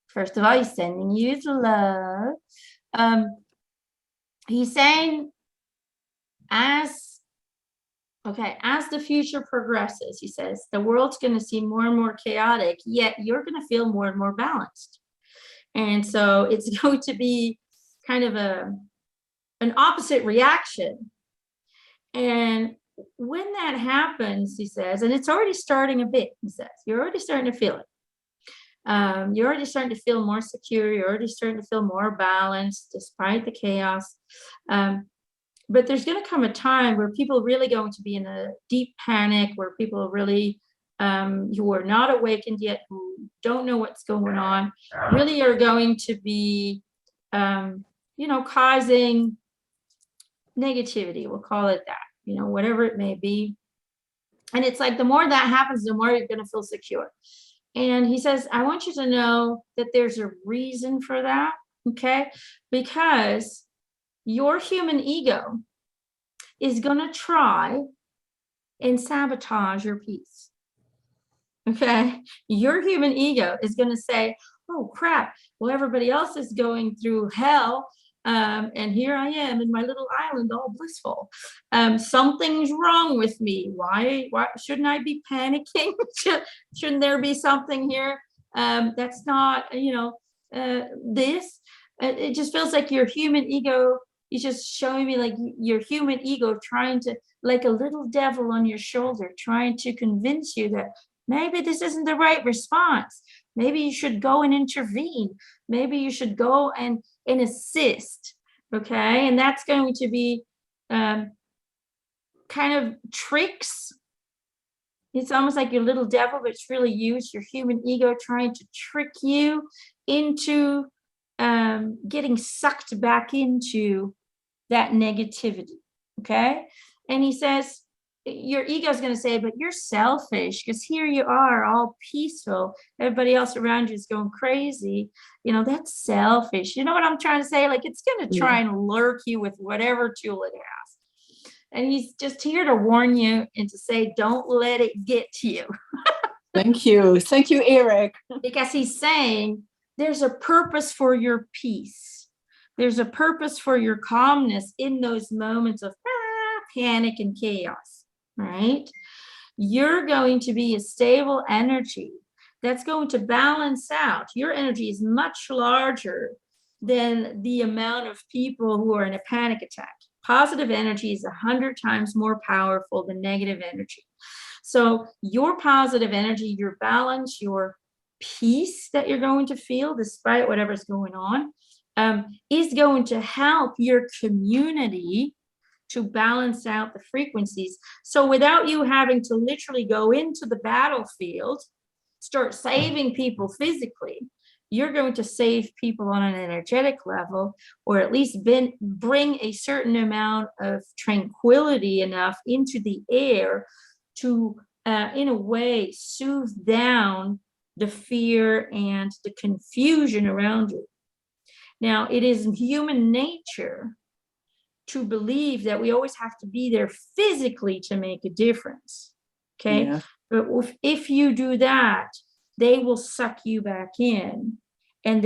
[SPEAKER 1] First of all, he's sending you his love. He's saying, as the future progresses, he says, the world's going to seem more and more chaotic, yet you're going to feel more and more balanced. And so it's going to be kind of an opposite reaction. And when that happens, he says, and it's already starting a bit, he says, you're already starting to feel it. You're already starting to feel more secure. You're already starting to feel more balanced despite the chaos. But there's going to come a time where people are really going to be in a deep panic, where people really, who are not awakened yet, who don't know what's going on, really are going to be, causing negativity. We'll call it that. whatever it may be. And it's like, the more that happens, the more you're going to feel secure. And he says, I want you to know that there's a reason for that. Okay. Because your human ego is going to try and sabotage your peace. Okay. Your human ego is going to say, oh crap, well, everybody else is going through hell. And here I am in my little island, all blissful. Something's wrong with me. Why shouldn't I be panicking? Shouldn't there be something here that's not, this? It just feels like your human ego is just showing me like your human ego trying to, like a little devil on your shoulder, trying to convince you that maybe this isn't the right response. Maybe you should go and intervene. Maybe you should go and assist. Okay. And that's going to be kind of tricks. It's almost like your little devil, but it's really you. It's your human ego trying to trick you into getting sucked back into that negativity. Okay. And he says, your ego is going to say, but you're selfish, because here you are all peaceful. Everybody else around you is going crazy. That's selfish. You know what I'm trying to say? Like, it's going to try and lurk you with whatever tool it has. And he's just here to warn you and to say, don't let it get to you.
[SPEAKER 5] Thank you. Thank you, Eric.
[SPEAKER 1] Because he's saying there's a purpose for your peace. There's a purpose for your calmness in those moments of panic and chaos. Right? You're going to be a stable energy that's going to balance out. Your energy is much larger than the amount of people who are in a panic attack. Positive energy is 100 times more powerful than negative energy. So your positive energy, your balance, your peace that you're going to feel despite whatever's going on, is going to help your community to balance out the frequencies. So without you having to literally go into the battlefield, start saving people physically, you're going to save people on an energetic level, or at least bring a certain amount of tranquility enough into the air to, in a way, soothe down the fear and the confusion around you. Now, it is human nature to believe that we always have to be there physically to make a difference. Okay. Yeah. But if you do that, they will suck you back in, and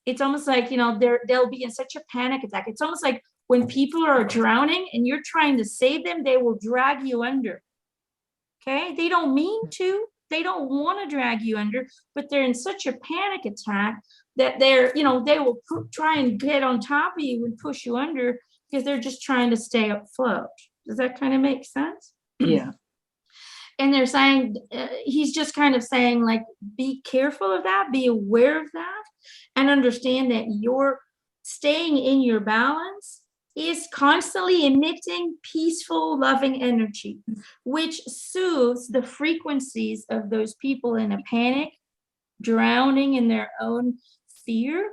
[SPEAKER 1] it's almost like, they'll be in such a panic attack. It's almost like when people are drowning and you're trying to save them, they will drag you under. Okay. They don't mean to, they don't want to drag you under, but they're in such a panic attack that they will try and get on top of you and push you under, because they're just trying to stay afloat. Does that kind of make sense?
[SPEAKER 5] Yeah.
[SPEAKER 1] And they're saying, he's just kind of saying, like, be careful of that, be aware of that, and understand that you're staying in your balance is constantly emitting peaceful, loving energy, which soothes the frequencies of those people in a panic, drowning in their own fear,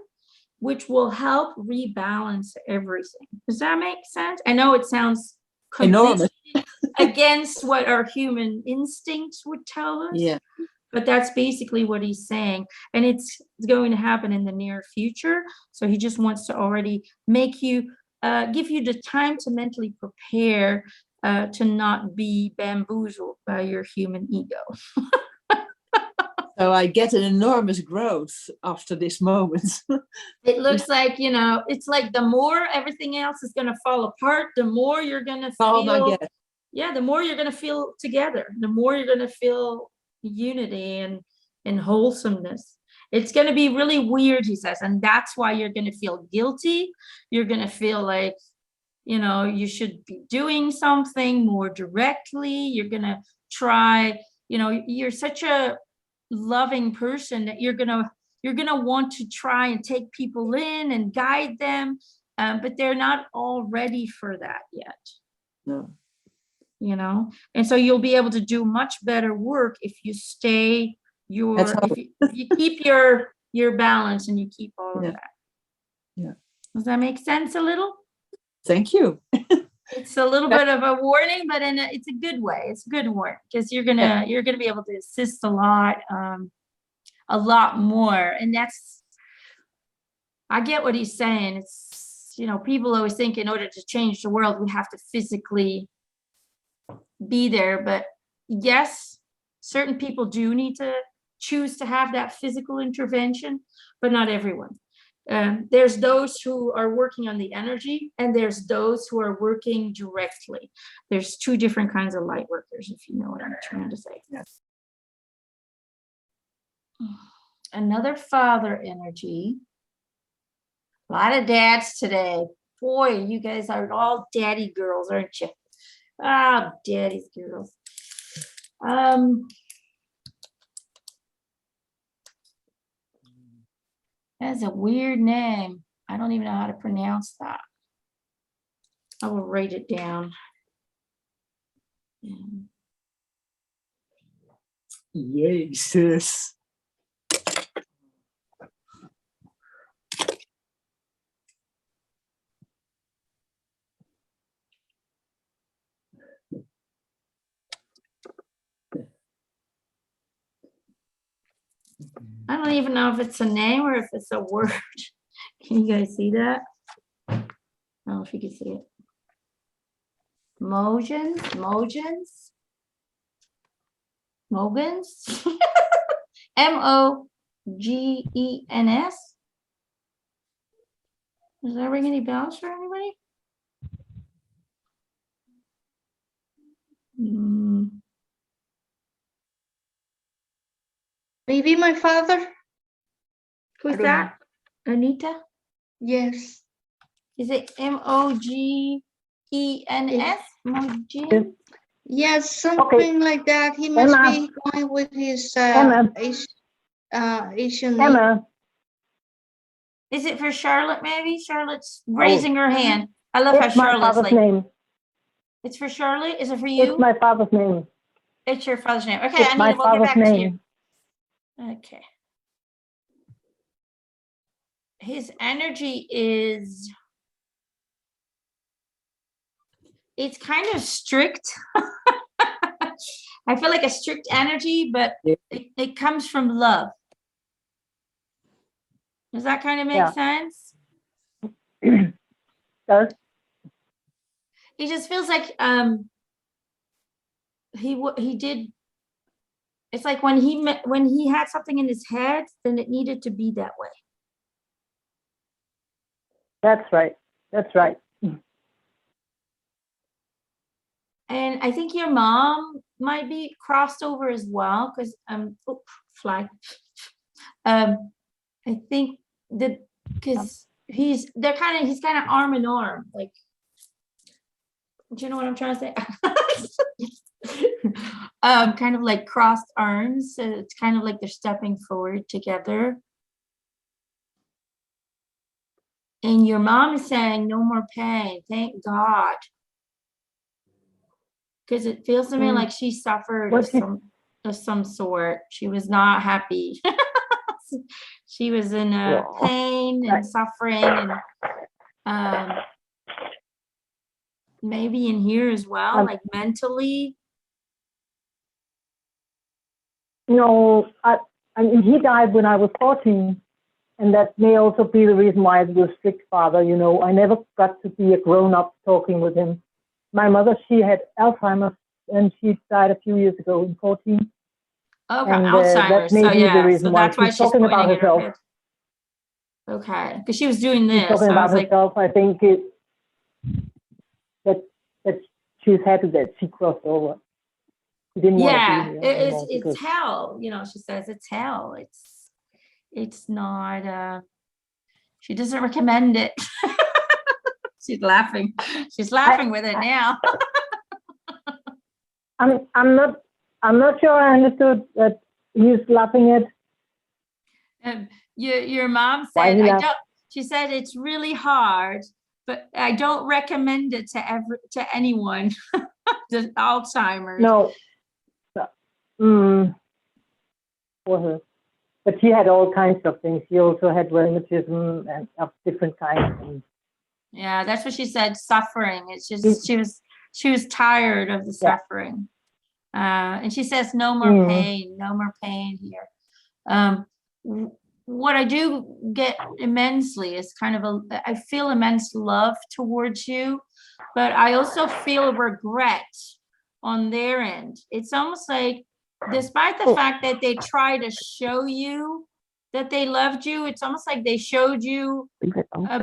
[SPEAKER 1] which will help rebalance everything. Does that make sense? I know it sounds completely against what our human instincts would tell us.
[SPEAKER 5] Yeah.
[SPEAKER 1] But that's basically what he's saying. And it's going to happen in the near future. So he just wants to already make you, give you the time to mentally prepare to not be bamboozled by your human ego.
[SPEAKER 5] So I get an enormous growth after this moment.
[SPEAKER 1] It looks like, it's like the more everything else is going to fall apart, the more you're going to feel, the more you're going to feel together, the more you're going to feel unity and wholesomeness. It's going to be really weird, he says, and that's why you're going to feel guilty. You're going to feel like, you should be doing something more directly. You're going to try, you're such a loving person that you're gonna want to try and take people in and guide them, but they're not all ready for that yet.
[SPEAKER 5] No.
[SPEAKER 1] And so you'll be able to do much better work if you stay if you keep your balance and you keep all of that.
[SPEAKER 5] Yeah.
[SPEAKER 1] Does that make sense a little?
[SPEAKER 5] Thank you.
[SPEAKER 1] It's a little bit of a warning, but it's a good way. It's a good warning because you're gonna be able to assist a lot more. And I get what he's saying. It's, people always think in order to change the world, we have to physically be there. But yes, certain people do need to choose to have that physical intervention, but not everyone. There's those who are working on the energy, and there's those who are working directly. There's two different kinds of light workers, if you know what I'm trying to say.
[SPEAKER 2] Yes.
[SPEAKER 1] Another father energy. A lot of dads today. Boy, you guys are all daddy girls, aren't you? Ah, daddy's girls. That's a weird name. I don't even know how to pronounce that. I will write it down.
[SPEAKER 5] Jesus.
[SPEAKER 1] I don't even know if it's a name or if it's a word. Can you guys see that? I don't know if you can see it. Mogans. Mogens. Does that ring any bells for anybody?
[SPEAKER 6] Maybe my father?
[SPEAKER 1] Who's
[SPEAKER 6] I don't
[SPEAKER 1] that? Anita?
[SPEAKER 6] Yes.
[SPEAKER 1] Is it Mogens? Mogens?
[SPEAKER 6] Yes, something like that. He must be going with his Asian name.
[SPEAKER 1] Is it for Charlotte, maybe? Charlotte's raising her hand. I love how
[SPEAKER 7] It's my
[SPEAKER 1] Charlotte's
[SPEAKER 7] father's
[SPEAKER 1] like,
[SPEAKER 7] name.
[SPEAKER 1] it's for Charlotte? Is it for you?
[SPEAKER 7] It's my father's name.
[SPEAKER 1] It's your father's name. Okay,
[SPEAKER 7] It's my
[SPEAKER 1] Anita, we'll get
[SPEAKER 7] father's
[SPEAKER 1] back to you.
[SPEAKER 7] name.
[SPEAKER 1] Okay. His energy is, it's kind of strict. I feel like a strict energy, but it comes from love. Does that kind of make sense?
[SPEAKER 7] Does?
[SPEAKER 1] He just feels like he did. It's like when he had something in his head, then it needed to be that way.
[SPEAKER 7] That's right. That's right.
[SPEAKER 1] And I think your mom might be crossed over as well, because fly. I think that because he's kind of arm in arm, like. Do you know what I'm trying to say? Kind of like crossed arms. So it's kind of like they're stepping forward together. And your mom is saying no more pain. Thank God. Because it feels to me like she suffered of some sort. She was not happy. She was in pain and suffering, and maybe in here as well, like mentally.
[SPEAKER 7] No, I mean, he died when I was 14, and that may also be the reason why I was a strict father. I never got to be a grown-up talking with him. My mother, she had Alzheimer's, and she died a few years ago in 14.
[SPEAKER 1] Okay,
[SPEAKER 7] and,
[SPEAKER 1] Alzheimer's.
[SPEAKER 7] That may be the reason
[SPEAKER 1] so
[SPEAKER 7] why
[SPEAKER 1] that's why
[SPEAKER 7] she's talking about herself.
[SPEAKER 1] Okay, because she was doing this.
[SPEAKER 7] She's talking about herself. I think that she's happy that she crossed over. She didn't want to be here anymore
[SPEAKER 1] it's
[SPEAKER 7] because
[SPEAKER 1] hell. She says it's hell. It's not. She doesn't recommend it. She's laughing. She's laughing with it now.
[SPEAKER 7] I'm not sure I understood that he's laughing at.
[SPEAKER 1] Your mom said she said it's really hard, but I don't recommend it to anyone. The Alzheimer's.
[SPEAKER 7] No. For her. But she had all kinds of things. She also had rheumatism and of different kinds. And
[SPEAKER 1] Yeah, that's what she said, suffering. It's just she was tired of the
[SPEAKER 7] Yeah.
[SPEAKER 1] suffering. And she says no more pain here. What I do get immensely is kind of I feel immense love towards you, but I also feel regret on their end. It's almost like, despite the fact that they try to show you that they loved you, it's almost like they showed you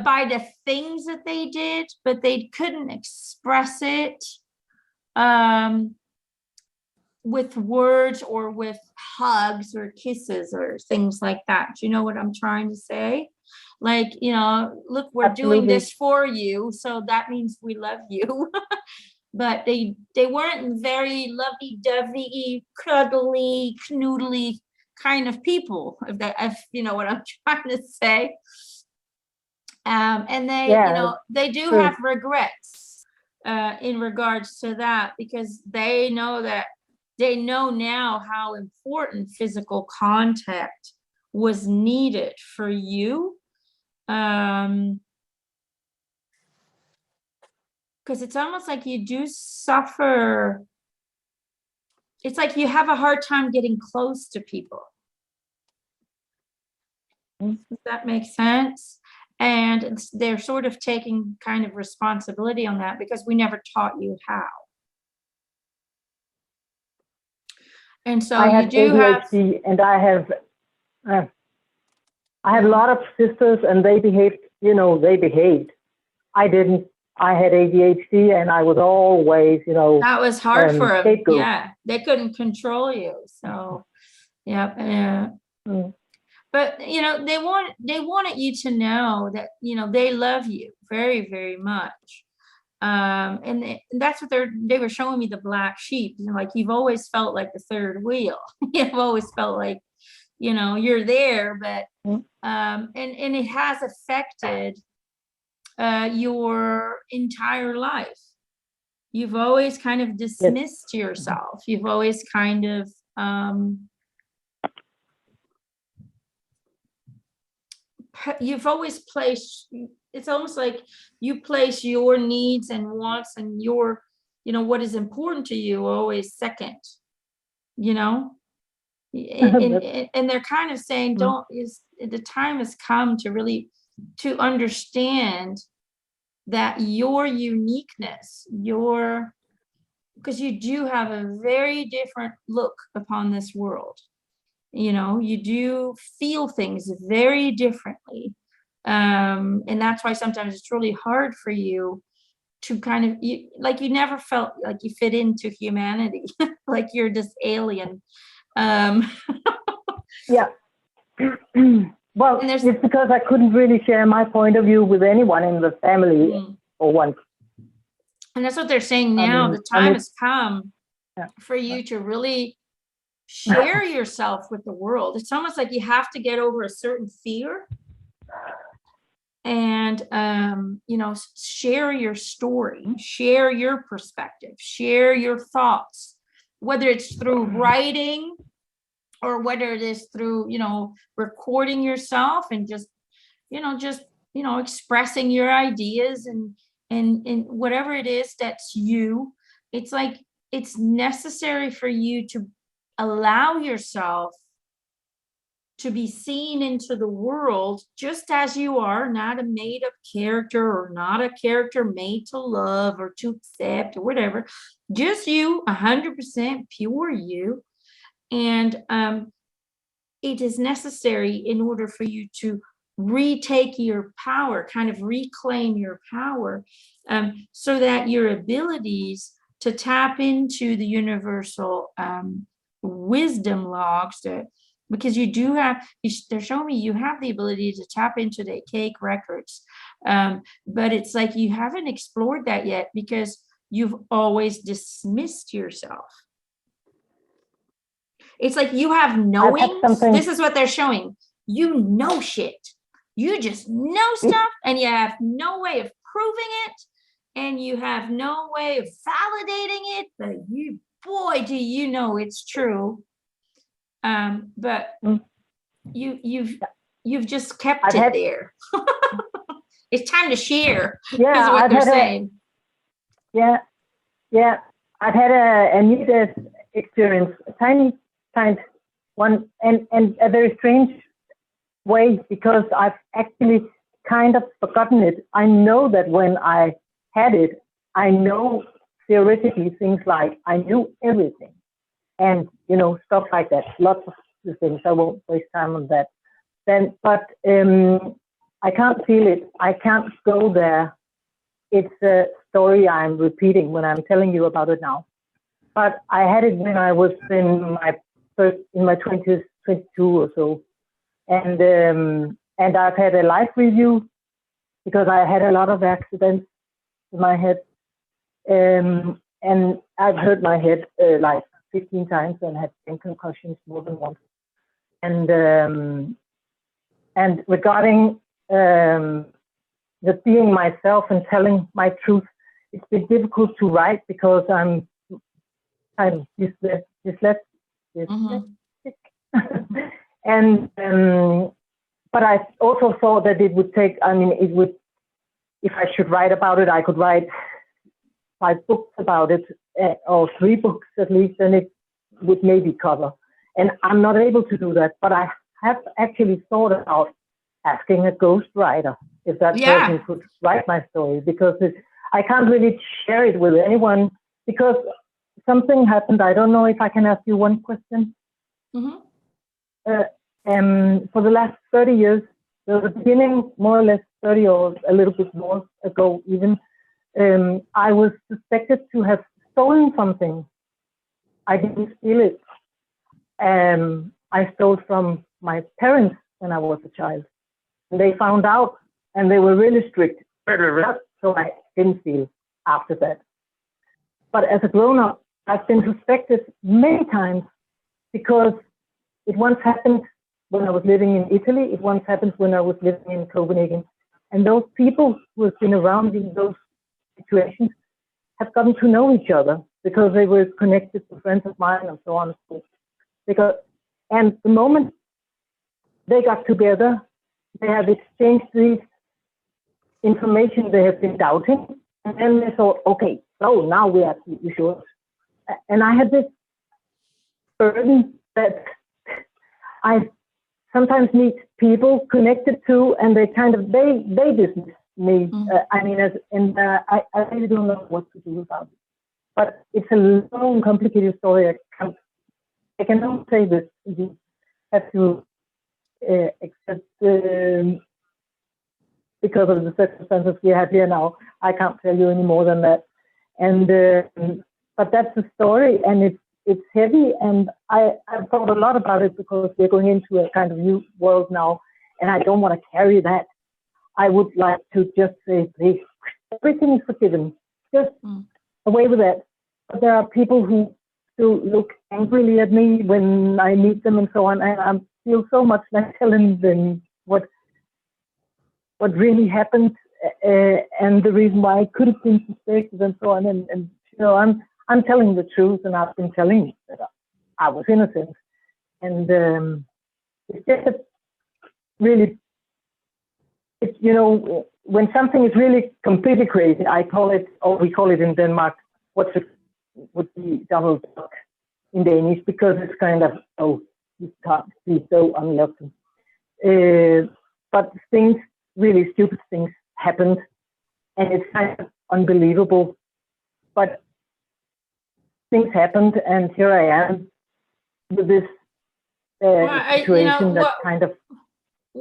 [SPEAKER 1] by the things that they did, but they couldn't express it with words or with hugs or kisses or things like that. Do you know what I'm trying to say? Like, look, we're doing
[SPEAKER 7] Absolutely.
[SPEAKER 1] this for you, so that means we love you. But they weren't very lovey-dovey, cuddly, knoodly kind of people, if you know what I'm trying to say. And they,
[SPEAKER 7] Yeah,
[SPEAKER 1] they do
[SPEAKER 7] true.
[SPEAKER 1] have regrets in regards to that, because they know now how important physical contact was needed for you. Because it's almost like you do suffer. It's like you have a hard time getting close to people. Does that make sense? And they're sort of taking kind of responsibility on that because we never taught you how. And so
[SPEAKER 7] I
[SPEAKER 1] you
[SPEAKER 7] had
[SPEAKER 1] do have.
[SPEAKER 7] ADHD, and I had a lot of sisters, and they behaved. They behaved. I didn't. I had ADHD, and I was always,
[SPEAKER 1] That was hard for them.
[SPEAKER 7] scapegoat.
[SPEAKER 1] Yeah, they couldn't control you. So, yeah. But they wanted you to know that they love you very, very much. And that's what they were showing me, the black sheep. Like, you've always felt like the third wheel. You've always felt like you're there, but and it has affected your entire life. You've always kind of dismissed yourself. You've always kind of you've always placed, it's almost like you place your needs and wants and your what is important to you always second. And they're kind of saying, the time has come to really to understand that your uniqueness, because you do have a very different look upon this world. You do feel things very differently. And that's why sometimes it's really hard for you to kind of, you never felt like you fit into humanity, like you're this alien.
[SPEAKER 7] Yeah. Well, it's because I couldn't really share my point of view with anyone in the family for once.
[SPEAKER 1] And that's what they're saying now. The time has come for you to really share yourself with the world. It's almost like you have to get over a certain fear and, share your story, share your perspective, share your thoughts, whether it's through writing or whether it is through, recording yourself and just expressing your ideas and whatever it is that's you. It's like, it's necessary for you to allow yourself to be seen into the world just as you are, not a made up character or not a character made to love or to accept or whatever, just you, 100% pure you. And it is necessary in order for you to retake your power, kind of reclaim your power, so that your abilities to tap into the universal wisdom logs, because you do have, they're showing me you have the ability to tap into the cake records, but it's like you haven't explored that yet because you've always dismissed yourself. It's like you have knowing. This is what they're showing. You know shit. You just know stuff, and you have no way of proving it, and you have no way of validating it. But boy, do you know it's true. But you've just kept it there. It's time to share, is
[SPEAKER 7] Yeah,
[SPEAKER 1] what
[SPEAKER 7] I've
[SPEAKER 1] they're
[SPEAKER 7] had
[SPEAKER 1] saying.
[SPEAKER 7] yeah, I've had a near death experience, a tiny one, and a very strange way, because I've actually kind of forgotten it. I know that when I had it, I know theoretically things like I knew everything, and stuff like that. Lots of the things. I won't waste time on that. But I can't feel it. I can't go there. It's a story I'm repeating when I'm telling you about it now. But I had it when I was in my 20s, 22 or so, and I've had a life review because I had a lot of accidents in my head, and I've hurt my head like 15 times and had 10 concussions more than once. And regarding the being myself and telling my truth, it's been difficult to write because I'm dyslexic. And but I also thought that it would take, if I should write about it, I could write 5 books about it, or 3 books at least, and it would maybe cover. And I'm not able to do that, but I have actually thought about asking a ghostwriter if that person could write my story, because I can't really share it with anyone because something happened. I don't know if I can ask you one question. For the last 30 years, the beginning, more or less 30 or a little bit more ago even, I was suspected to have stolen something. I didn't steal it. I stole from my parents when I was a child. And they found out, and they were really strict. So I didn't steal after that. But as a grown-up, I've been suspected many times because it once happened when I was living in Italy. It once happened when I was living in Copenhagen. And those people who have been around in those situations have gotten to know each other because they were connected to friends of mine and so on. And the moment they got together, they have exchanged these information they have been doubting. And then they thought, okay, so now we are absolutely sure. And I had this burden that I sometimes meet people connected to, and they dismiss me. I really don't know what to do about it. But it's a long, complicated story. I cannot say this. You have to accept, because of the circumstances we have here now. I can't tell you any more than that. And but that's the story, and it's heavy, and I've thought a lot about it because we're going into a kind of new world now, and I don't want to carry that. I would like to just say, please, everything is forgiven. Just away with that. But there are people who still look angrily at me when I meet them and so on, and I feel so much like telling them what really happened, and the reason why I could have been suspected and so on. And I'm telling the truth, and I've been telling that I was innocent. And it's just really, when something is really completely crazy, I call it, or we call it in Denmark, would be double duck in Danish, because it's kind of, you can't be so unlucky. But things, really stupid things happened, and it's kind of unbelievable. But things happened, and here I am with this situation that's kind of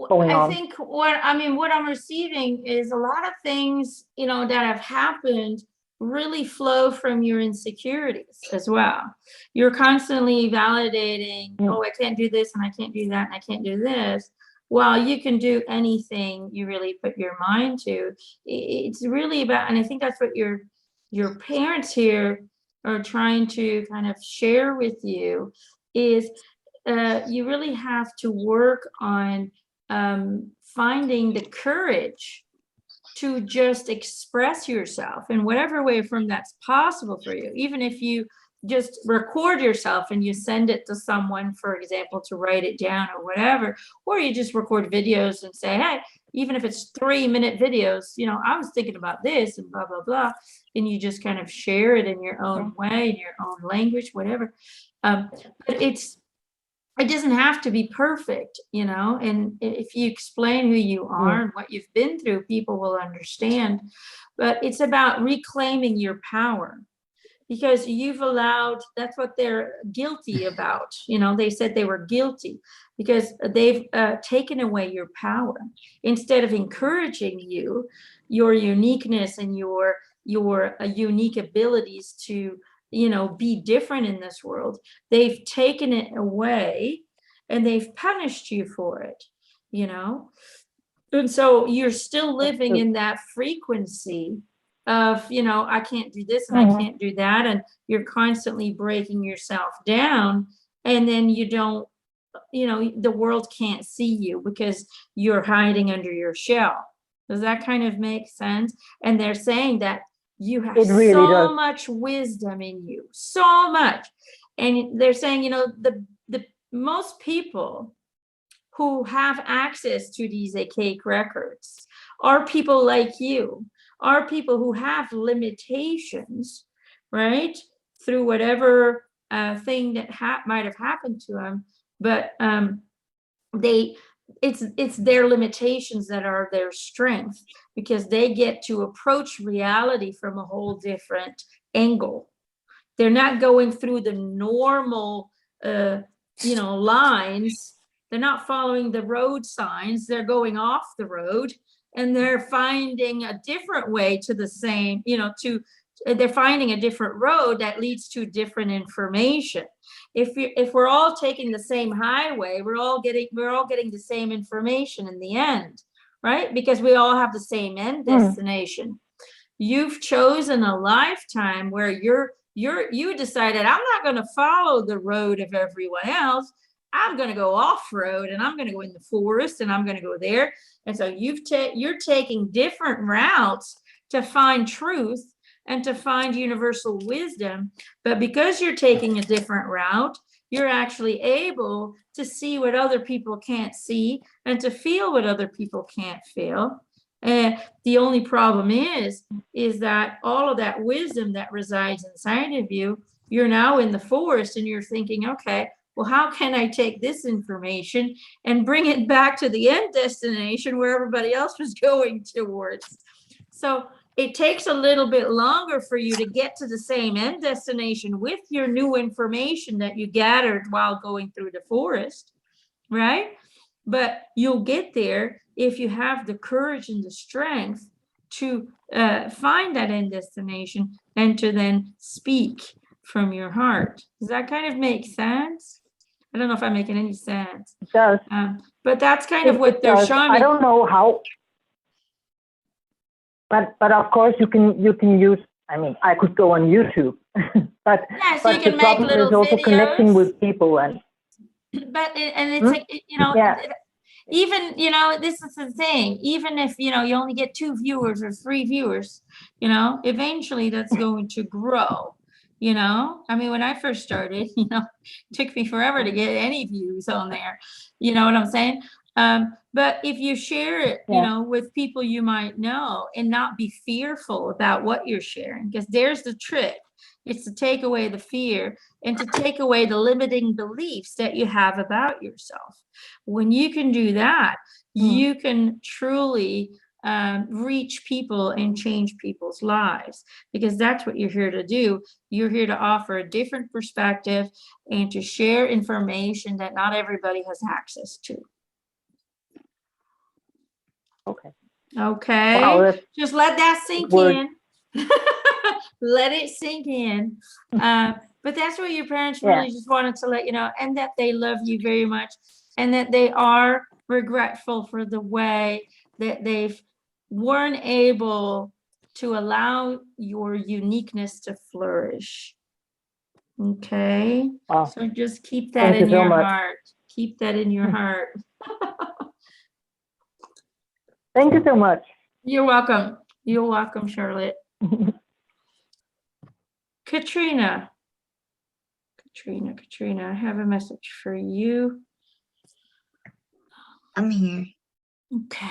[SPEAKER 7] going on.
[SPEAKER 1] I think what I'm receiving is a lot of things, that have happened really flow from your insecurities as well. You're constantly validating, I can't do this, and I can't do that, and I can't do this. Well, you can do anything you really put your mind to. It's really about, and I think that's what your parents here are trying to kind of share with you, is you really have to work on finding the courage to just express yourself in whatever way from that's possible for you. Even if you just record yourself and you send it to someone, for example, to write it down or whatever, or you just record videos and say, hey, even if it's 3-minute videos, you know, I was thinking about this and blah, blah, blah. And you just kind of share it in your own way, in your own language, whatever. But it doesn't have to be perfect, you know, and if you explain who you are and what you've been through, people will understand. But it's about reclaiming your power, because you've allowed, that's what they're guilty about. You know, they said they were guilty because they've taken away your power instead of encouraging you, your uniqueness and your unique abilities to, you know, be different in this world. They've taken it away and they've punished you for it, you know? And so you're still living in that frequency of, you know, I can't do this and I can't do that. And you're constantly breaking yourself down. And then you don't, you know, the world can't see you because you're hiding under your shell. Does that kind of make sense? And they're saying that you have
[SPEAKER 7] really
[SPEAKER 1] so
[SPEAKER 7] does.
[SPEAKER 1] much wisdom in you, so much. And they're saying, you know, the most people who have access to these archaic records are people like you, are people who have limitations, right? Through whatever thing that might have happened to them, but it's their limitations that are their strength, because they get to approach reality from a whole different angle. They're not going through the normal, you know, lines. They're not following the road signs. They're going off the road, and they're finding a different way to the same, you know, they're finding a different road that leads to different information. If we're all taking the same highway, we're all getting the same information in the end, right? Because we all have the same end destination. You've chosen a lifetime where you decided, I'm not going to follow the road of everyone else. I'm going to go off road, and I'm going to go in the forest, and I'm going to go there. And so you're taking different routes to find truth and to find universal wisdom. But because you're taking a different route, you're actually able to see what other people can't see and to feel what other people can't feel. And the only problem is that all of that wisdom that resides inside of you, you're now in the forest and you're thinking, okay, well, how can I take this information and bring it back to the end destination where everybody else was going towards? So it takes a little bit longer for you to get to the same end destination with your new information that you gathered while going through the forest, right? But you'll get there if you have the courage and the strength to find that end destination and to then speak from your heart. Does that kind of make sense? I don't know if I'm making any sense.
[SPEAKER 7] It does.
[SPEAKER 1] But that's kind of what they're showing me.
[SPEAKER 7] I don't know how, but of course you can use. I mean, I could go on YouTube, but
[SPEAKER 1] Yes,
[SPEAKER 7] but
[SPEAKER 1] you can
[SPEAKER 7] the
[SPEAKER 1] make
[SPEAKER 7] problem
[SPEAKER 1] little
[SPEAKER 7] is also
[SPEAKER 1] videos.
[SPEAKER 7] connecting with people and.
[SPEAKER 1] But it's like, you know, even, you know, this is the thing, even if, you know, you only get 2 viewers or 3 viewers, you know, eventually that's going to grow, you know. I mean, when I first started, you know, it took me forever to get any views on there, you know what I'm saying? But if you share it, you know, with people you might know and not be fearful about what you're sharing, because there's the trick. It's to take away the fear and to take away the limiting beliefs that you have about yourself. When you can do that, you can truly reach people and change people's lives, because that's what you're here to do. You're here to offer a different perspective and to share information that not everybody has access to.
[SPEAKER 7] Okay.
[SPEAKER 1] Okay.
[SPEAKER 7] Wow,
[SPEAKER 1] just let that sink in. Let it sink in. But that's what your parents really just wanted to let you know, and that they love you very much, and that they are regretful for the way that they've weren't able to allow your uniqueness to flourish. Okay. So just keep that in your heart. Keep that in your heart.
[SPEAKER 7] Thank you so much.
[SPEAKER 1] You're welcome. You're welcome, Charlotte. Katrina. Katrina, I have a message for you.
[SPEAKER 3] I'm here.
[SPEAKER 1] Okay.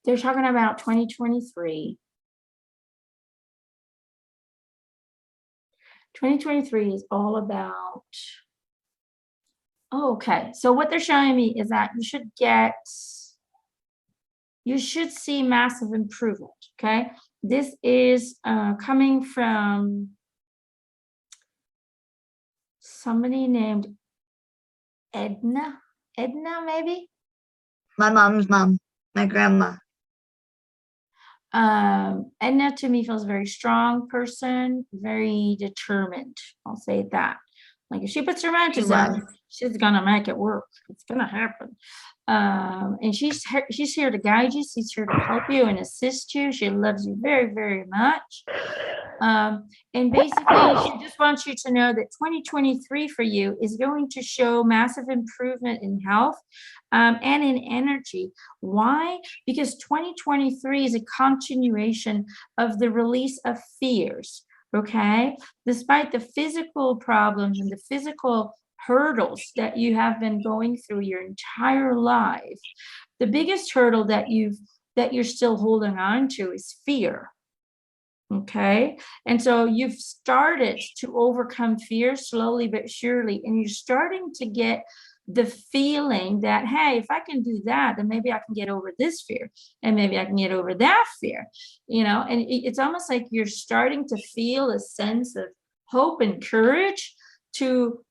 [SPEAKER 1] They're talking about 2023. 2023 is all about, oh, okay. So what they're showing me is that you should see massive improvement, okay? This is coming from somebody named Edna, maybe?
[SPEAKER 3] My mom's mom, my grandma.
[SPEAKER 1] Edna to me feels very strong person, very determined. I'll say that. Like if she puts her mind to something, she's gonna make it work. It's gonna happen. And she's here to guide you. She's here to help you and assist you. She loves you very, very much. And basically, she just wants you to know that 2023 for you is going to show massive improvement in health and in energy. Why? Because 2023 is a continuation of the release of fears. Okay, despite the physical problems and the physical hurdles that you have been going through your entire life, the biggest hurdle that you're still holding on to is fear. Okay, and so you've started to overcome fear slowly but surely, and you're starting to get the feeling that, hey, if I can do that, then maybe I can get over this fear, and maybe I can get over that fear, you know. And it's almost like you're starting to feel a sense of hope and courage to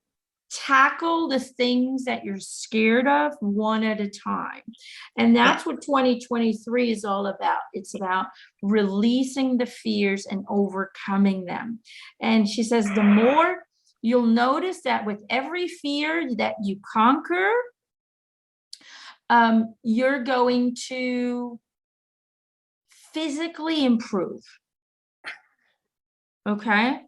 [SPEAKER 1] tackle the things that you're scared of one at a time. And that's what 2023 is all about. It's about releasing the fears and overcoming them. And she says, the more you'll notice that with every fear that you conquer, you're going to physically improve. Okay.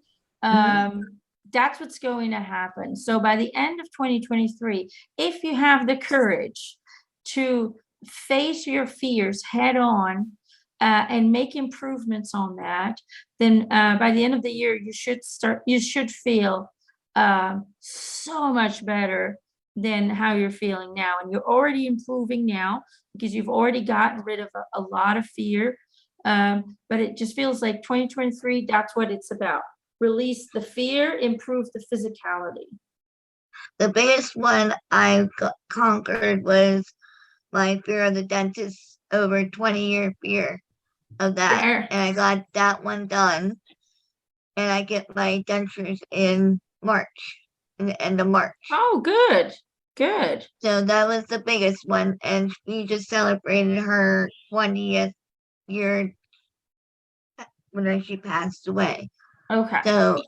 [SPEAKER 1] That's what's going to happen. So by the end of 2023, if you have the courage to face your fears head on and make improvements on that, then by the end of the year, you should feel so much better than how you're feeling now. And you're already improving now because you've already gotten rid of a lot of fear. But it just feels like 2023, that's what it's about. Release the fear, improve the physicality.
[SPEAKER 8] The biggest one I conquered was my fear of the dentist, over 20-year fear of that.
[SPEAKER 1] There.
[SPEAKER 8] And I got that one done. And I get my dentures in March, in the end of March.
[SPEAKER 1] Oh, good. Good.
[SPEAKER 8] So that was the biggest one. And we just celebrated her 20th year when she passed away.
[SPEAKER 1] Okay.
[SPEAKER 8] So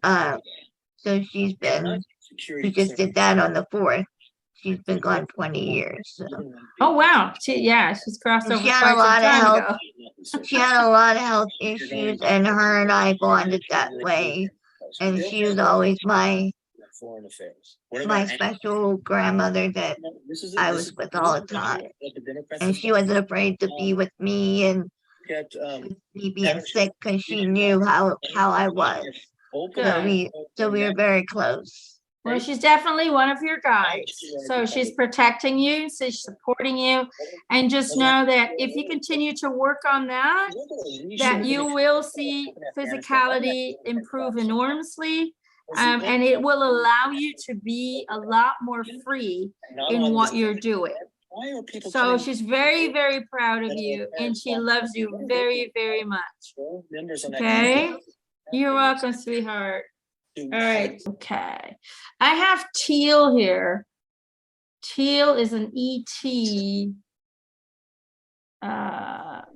[SPEAKER 8] we just did that on the 4th. She's been gone 20 years. So.
[SPEAKER 1] Oh, wow. She's crossed over
[SPEAKER 8] She had
[SPEAKER 1] quite
[SPEAKER 8] a lot
[SPEAKER 1] some time
[SPEAKER 8] of
[SPEAKER 1] ago.
[SPEAKER 8] She had a lot of health issues, and her and I bonded that way. And she was always my special grandmother that I was with all the time. And she wasn't afraid to be with me and me being sick because she knew how I was.
[SPEAKER 1] Good.
[SPEAKER 8] So we were very close.
[SPEAKER 1] Well, she's definitely one of your guides. So she's protecting you, she's supporting you. And just know that if you continue to work on that you will see physicality improve enormously. And it will allow you to be a lot more free in what you're doing. So she's very, very proud of you, and she loves you very, very much. Okay? You're welcome, sweetheart. All right. Okay. I have Teal here. Teal is an ET.
[SPEAKER 9] That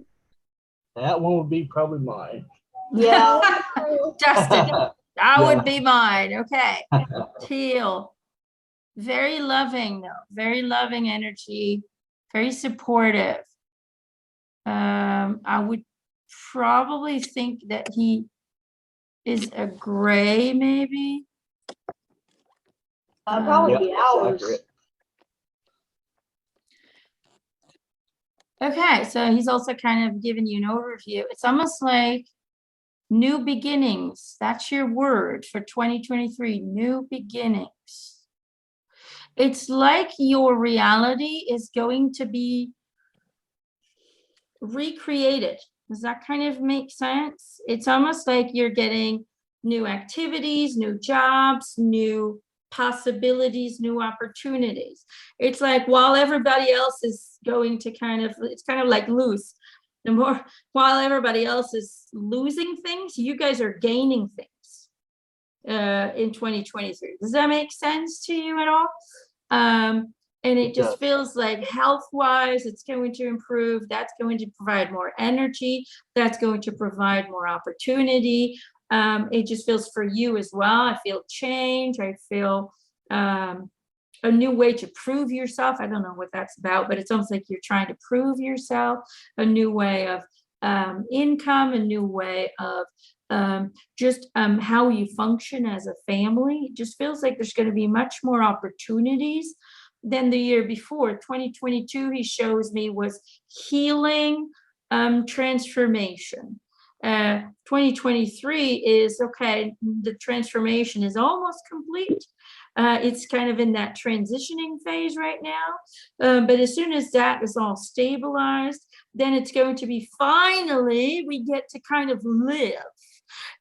[SPEAKER 9] one would be probably mine.
[SPEAKER 2] Yeah.
[SPEAKER 1] Justin, that
[SPEAKER 9] Yeah.
[SPEAKER 1] would be mine. Okay. Teal. Very loving, though. Very loving energy. Very supportive. I would probably think that he is a gray, maybe.
[SPEAKER 7] Probably
[SPEAKER 9] Yep,
[SPEAKER 7] be ours.
[SPEAKER 9] accurate.
[SPEAKER 1] Okay, so he's also kind of giving you an overview. It's almost like new beginnings. That's your word for 2023, new beginnings. It's like your reality is going to be recreated. Does that kind of make sense? It's almost like you're getting new activities, new jobs, new possibilities, new opportunities. It's like while everybody else is going to it's kind of like loose. The more, while everybody else is losing things, you guys are gaining things in 2023. Does that make sense to you at all? And it just feels like health-wise, it's going to improve. That's going to provide more energy. That's going to provide more opportunity. It just feels for you as well. I feel change. I feel a new way to prove yourself. I don't know what that's about, but it's almost like you're trying to prove yourself, a new way of income, a new way of just how you function as a family. It just feels like there's going to be much more opportunities than the year before. 2022, he shows me, was healing, transformation. 2023 is, okay, the transformation is almost complete. It's kind of in that transitioning phase right now. But as soon as that is all stabilized, then it's going to be finally, we get to kind of live.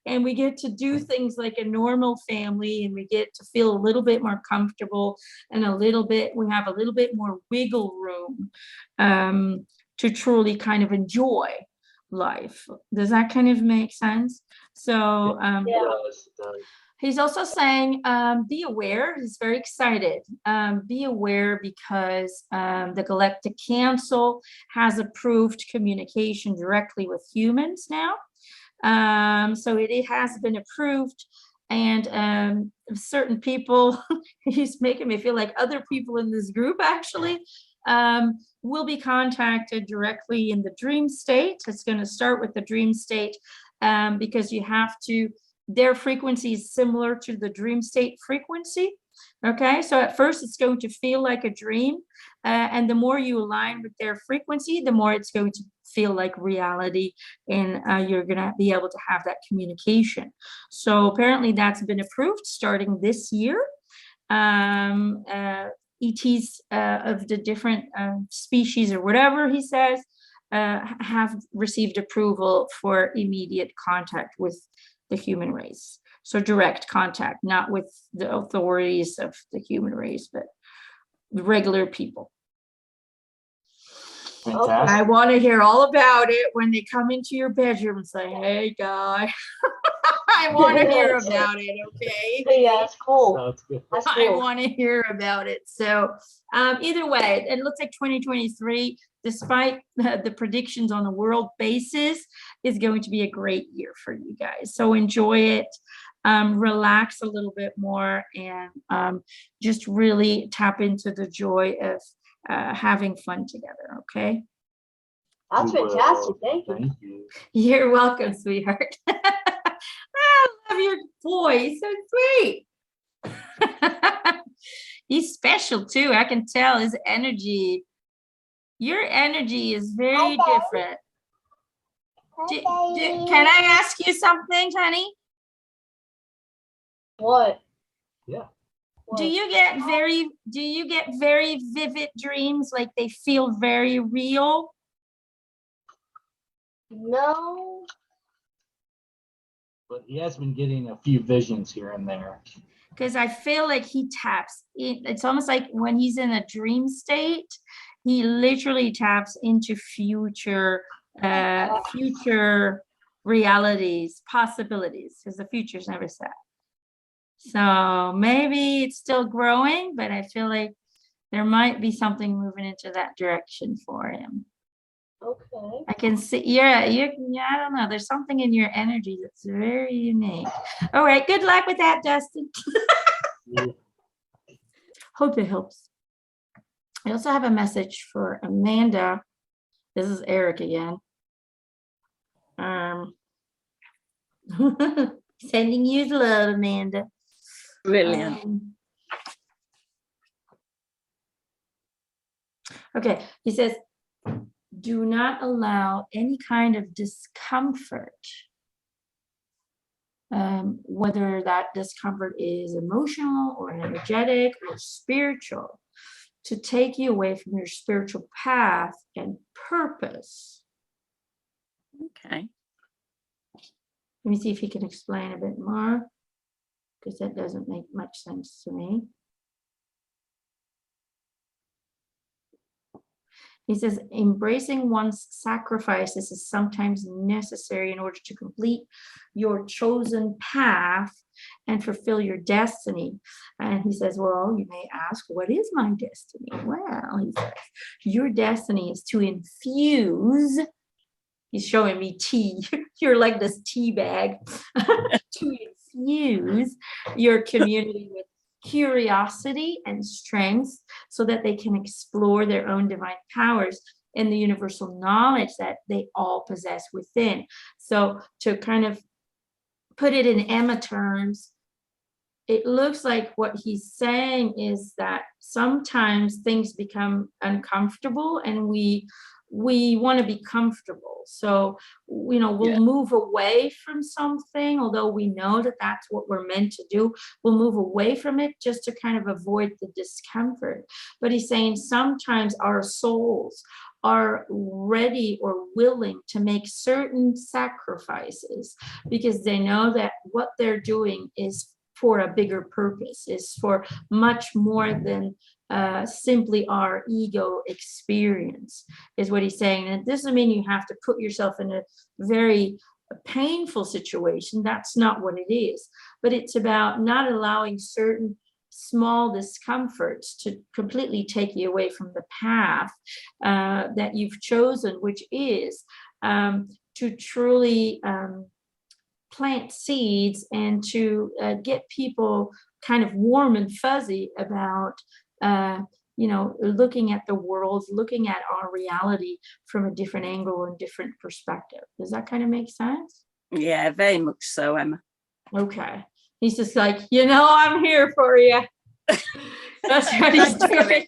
[SPEAKER 1] And we get to do things like a normal family, and we get to feel a little bit more comfortable and we have a little bit more wiggle room to truly kind of enjoy life. Does that kind of make sense? So he's also saying, be aware. He's very excited. Be aware because the Galactic Council has approved communication directly with humans now. So it has been approved, and certain people, he's making me feel like other people in this group actually will be contacted directly in the dream state. It's going to start with the dream state because you have to, their frequency is similar to the dream state frequency. Okay, so at first it's going to feel like a dream, and the more you align with their frequency, the more it's going to feel like reality, and you're going to be able to have that communication. So apparently that's been approved starting this year. ETs of the different species or whatever he says have received approval for immediate contact with the human race. So direct contact, not with the authorities of the human race, but regular people.
[SPEAKER 9] Fantastic.
[SPEAKER 1] I want to hear all about it when they come into your bedroom and say, hey, guy. I want to hear about it, okay?
[SPEAKER 2] Yeah, that's cool.
[SPEAKER 9] That's good.
[SPEAKER 2] That's
[SPEAKER 1] I
[SPEAKER 2] cool.
[SPEAKER 1] want to hear about it. So either way, it looks like 2023, despite the predictions on a world basis, is going to be a great year for you guys. So enjoy it. Relax a little bit more, and just really tap into the joy of having fun together, okay?
[SPEAKER 2] That's fantastic. Thank you.
[SPEAKER 9] Thank you.
[SPEAKER 1] You're welcome, sweetheart. I love your voice. So sweet. He's special too. I can tell his energy. Your energy is very different. Can I ask you something, honey?
[SPEAKER 2] What?
[SPEAKER 9] Yeah.
[SPEAKER 1] Do you get very vivid dreams, like they feel very real?
[SPEAKER 2] No.
[SPEAKER 9] But he has been getting a few visions here and there.
[SPEAKER 1] Because I feel like he taps in. It's almost like when he's in a dream state, he literally taps into future realities, possibilities, because the future's never set. So maybe it's still growing, but I feel like there might be something moving into that direction for him.
[SPEAKER 2] Okay.
[SPEAKER 1] I can see, yeah, I don't know. There's something in your energy that's very unique. All right, good luck with that, Dustin. Hope it helps. I also have a message for Amanda. This is Eric again. Sending you love, Amanda.
[SPEAKER 10] Brilliant.
[SPEAKER 1] Okay, he says, do not allow any kind of discomfort, whether that discomfort is emotional or energetic or spiritual, to take you away from your spiritual path and purpose.
[SPEAKER 10] Okay.
[SPEAKER 1] Let me see if he can explain a bit more, because that doesn't make much sense to me. He says, embracing one's sacrifices is sometimes necessary in order to complete your chosen path and fulfill your destiny. And he says, well, you may ask, what is my destiny? Well, he says, your destiny is to infuse, he's showing me tea, you're like this tea bag, to infuse your community with curiosity and strength so that they can explore their own divine powers and the universal knowledge that they all possess within. So to kind of put it in Emma terms, it looks like what he's saying is that sometimes things become uncomfortable and we want to be comfortable. So, we'll move away from something, although we know that that's what we're meant to do. We'll move away from it just to kind of avoid the discomfort. But he's saying sometimes our souls are ready or willing to make certain sacrifices because they know that what they're doing is for a bigger purpose, is for much more than simply our ego experience, is what he's saying. And it doesn't mean you have to put yourself in a very painful situation. That's not what it is. But it's about not allowing certain small discomforts to completely take you away from the path that you've chosen, which is to truly plant seeds and to get people kind of warm and fuzzy about looking at the world, looking at our reality from a different angle and different perspective. Does that kind of make sense?
[SPEAKER 10] Yeah, very much so, Emma.
[SPEAKER 1] Okay. He's just like, I'm here for you. That's what he's doing.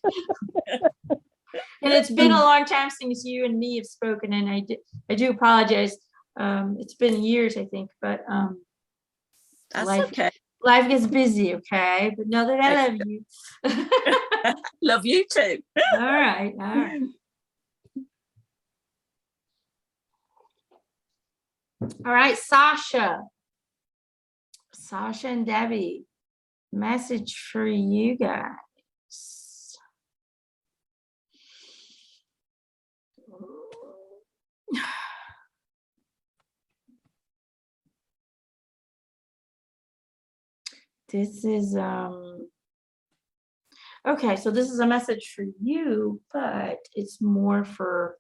[SPEAKER 1] And it's been a long time since you and me have spoken, and I do apologize. It's been years, I think, but
[SPEAKER 10] That's
[SPEAKER 1] life,
[SPEAKER 10] okay.
[SPEAKER 1] Life gets busy, okay? But know that I love you.
[SPEAKER 10] Love you too.
[SPEAKER 1] All right. All right, Sasha and Debbie, message for you guys. This is okay, so this is a message for you, but it's more for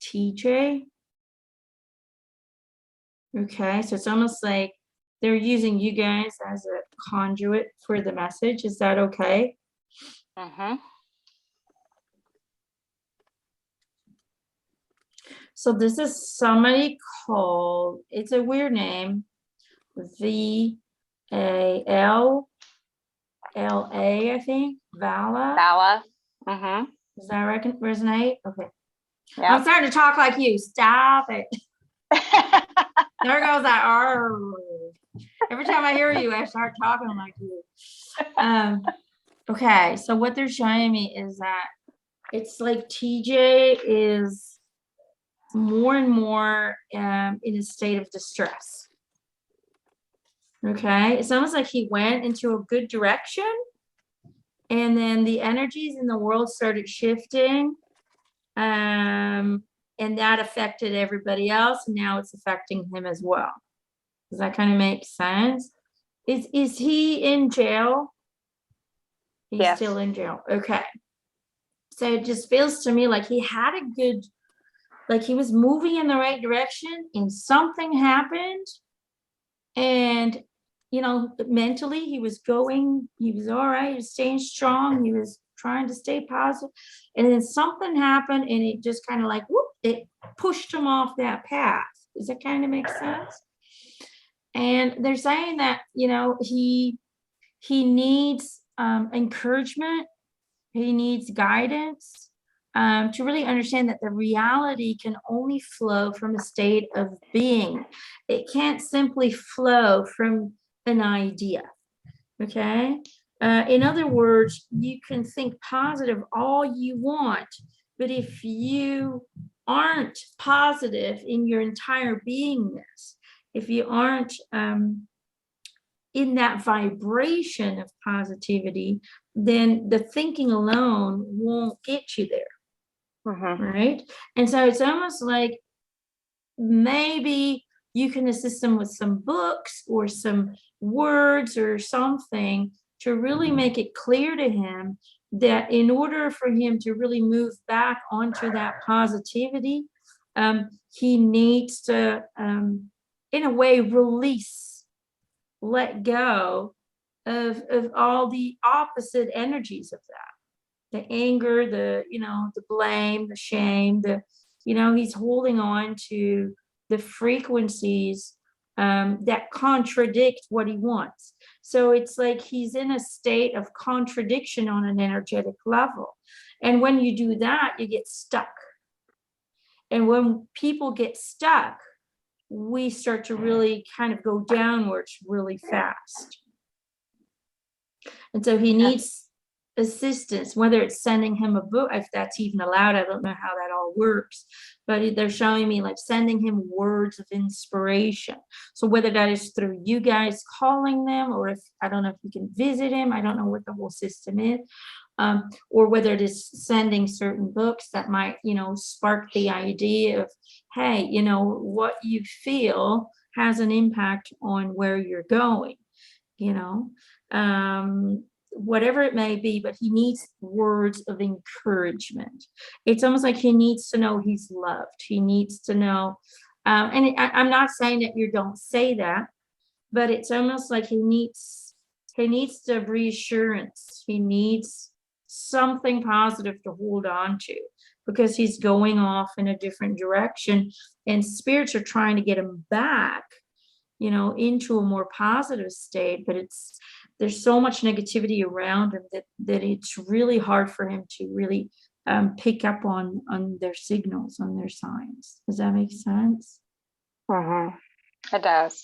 [SPEAKER 1] TJ. Okay, so it's almost like they're using you guys as a conduit for the message. Is that okay? So this is somebody called, it's a weird name, VALLA, I think, Vala. Does that resonate? Okay. I'm starting to talk like you. Stop it. There goes that R. Every time I hear you, I start talking like you. Okay, so what they're showing me is that it's like TJ is more and more in a state of distress. Okay, it's almost like he went into a good direction, and then the energies in the world started shifting, and that affected everybody else, and now it's affecting him as well. Does that kind of make sense? Is he in jail? He's still in jail. Okay. So it just feels to me like he had a good, like he was moving in the right direction and something happened. And, mentally he was all right. He was staying strong. He was trying to stay positive. And then something happened and it just kind of like, whoop, it pushed him off that path. Does that kind of make sense? And they're saying that, he needs encouragement. He needs guidance. to really understand that the reality can only flow from a state of being. It can't simply flow from an idea. Okay. In other words, you can think positive all you want, but if you aren't positive in your entire beingness, if you aren't in that vibration of positivity, then the thinking alone won't get you there. Right. And so it's almost like maybe you can assist them with some books or some words or something to really make it clear to him that in order for him to really move back onto that positivity, he needs to, in a way, let go of all the opposite energies of that. The anger, the blame, the shame, he's holding on to the frequencies that contradict what he wants. So it's like he's in a state of contradiction on an energetic level. And when you do that, you get stuck. And when people get stuck, we start to really kind of go downwards really fast. And so he needs assistance, whether it's sending him a book, if that's even allowed. I don't know how that all works, but they're showing me like sending him words of inspiration. So whether that is through you guys calling them, or if I don't know if you can visit him, I don't know what the whole system is, or whether it is sending certain books that might, spark the idea of, hey, what you feel has an impact on where you're going, whatever it may be, but he needs words of encouragement. It's almost like he needs to know he's loved. He needs to know, I'm not saying that you don't say that, but it's almost like he needs the reassurance. He needs something positive to hold on to, because he's going off in a different direction, and spirits are trying to get him back, into a more positive state, but there's so much negativity around him that it's really hard for him to really pick up on their signals, on their signs. Does that make sense?
[SPEAKER 11] It does.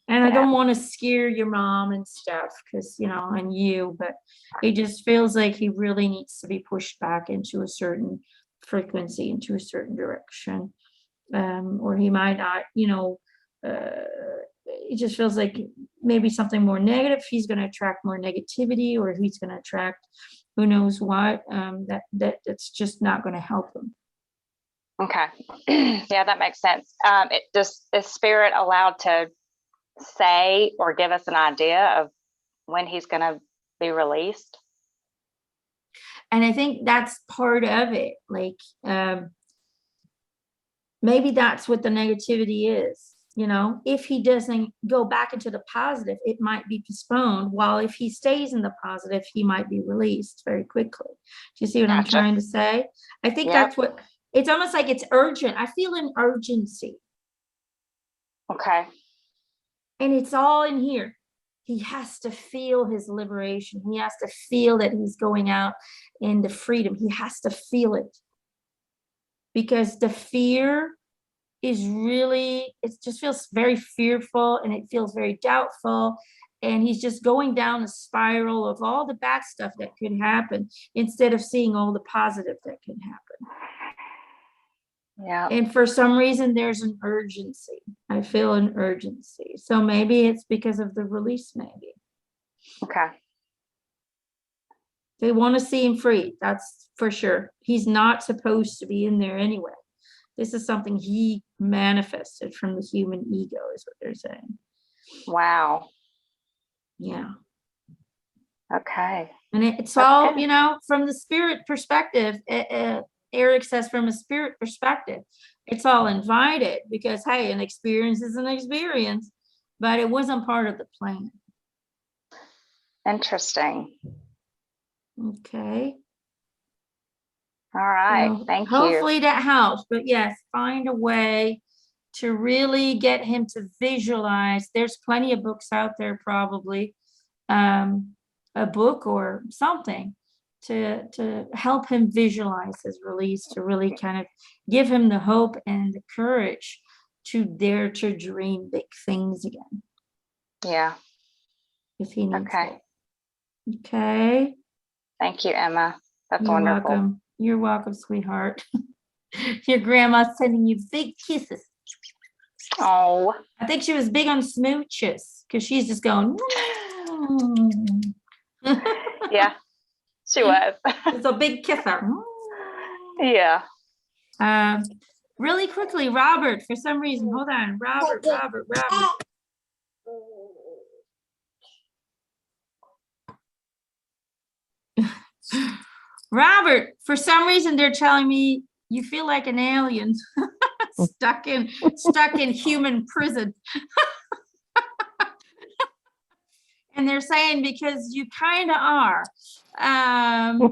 [SPEAKER 1] And I don't want to scare your mom and stuff, because, and you, but it just feels like he really needs to be pushed back into a certain frequency, into a certain direction. Or he might not, it just feels like maybe something more negative. He's going to attract more negativity, or he's going to attract who knows what. That's just not going to help him.
[SPEAKER 11] Okay. Yeah, that makes sense. Is Spirit allowed to say or give us an idea of when he's going to be released?
[SPEAKER 1] And I think that's part of it. Like, maybe that's what the negativity is. If he doesn't go back into the positive, it might be postponed. While if he stays in the positive, he might be released very quickly. Do you see what I'm trying to say? I think that's what, it's almost like it's urgent. I feel an urgency.
[SPEAKER 11] Okay.
[SPEAKER 1] And it's all in here. He has to feel his liberation. He has to feel that he's going out into freedom. He has to feel it. Because the fear is really, it just feels very fearful, and it feels very doubtful. And he's just going down a spiral of all the bad stuff that could happen, instead of seeing all the positive that can happen.
[SPEAKER 11] Yeah.
[SPEAKER 1] And for some reason, there's an urgency. I feel an urgency. So maybe it's because of the release, maybe.
[SPEAKER 11] Okay.
[SPEAKER 1] They want to see him free. That's for sure. He's not supposed to be in there anyway. This is something he manifested from the human ego, is what they're saying.
[SPEAKER 11] Wow.
[SPEAKER 1] Yeah.
[SPEAKER 11] Okay.
[SPEAKER 1] And it's all, from the spirit perspective. Eric says from a spirit perspective, it's all invited, because, hey, an experience is an experience, but it wasn't part of the plan.
[SPEAKER 11] Interesting.
[SPEAKER 1] Okay.
[SPEAKER 11] All right.
[SPEAKER 1] So
[SPEAKER 11] thank you.
[SPEAKER 1] Hopefully that helps. But yes, find a way to really get him to visualize. There's plenty of books out there, probably a book or something to help him visualize his release, to really kind of give him the hope and the courage to dare to dream big things again
[SPEAKER 11] Yeah.
[SPEAKER 1] if he needs
[SPEAKER 11] Okay.
[SPEAKER 1] it. Okay.
[SPEAKER 11] Thank you, Emma. That's
[SPEAKER 1] You're
[SPEAKER 11] wonderful.
[SPEAKER 1] welcome. You're welcome, sweetheart. Your grandma's sending you big kisses.
[SPEAKER 11] Oh.
[SPEAKER 1] I think she was big on smooches because she's just going.
[SPEAKER 11] Yeah, she was.
[SPEAKER 1] It's a big kisser.
[SPEAKER 11] Yeah.
[SPEAKER 1] Really quickly, Robert, for some reason, hold on. Robert. Robert, for some reason, they're telling me you feel like an alien stuck in human prison. And they're saying because you kind of are.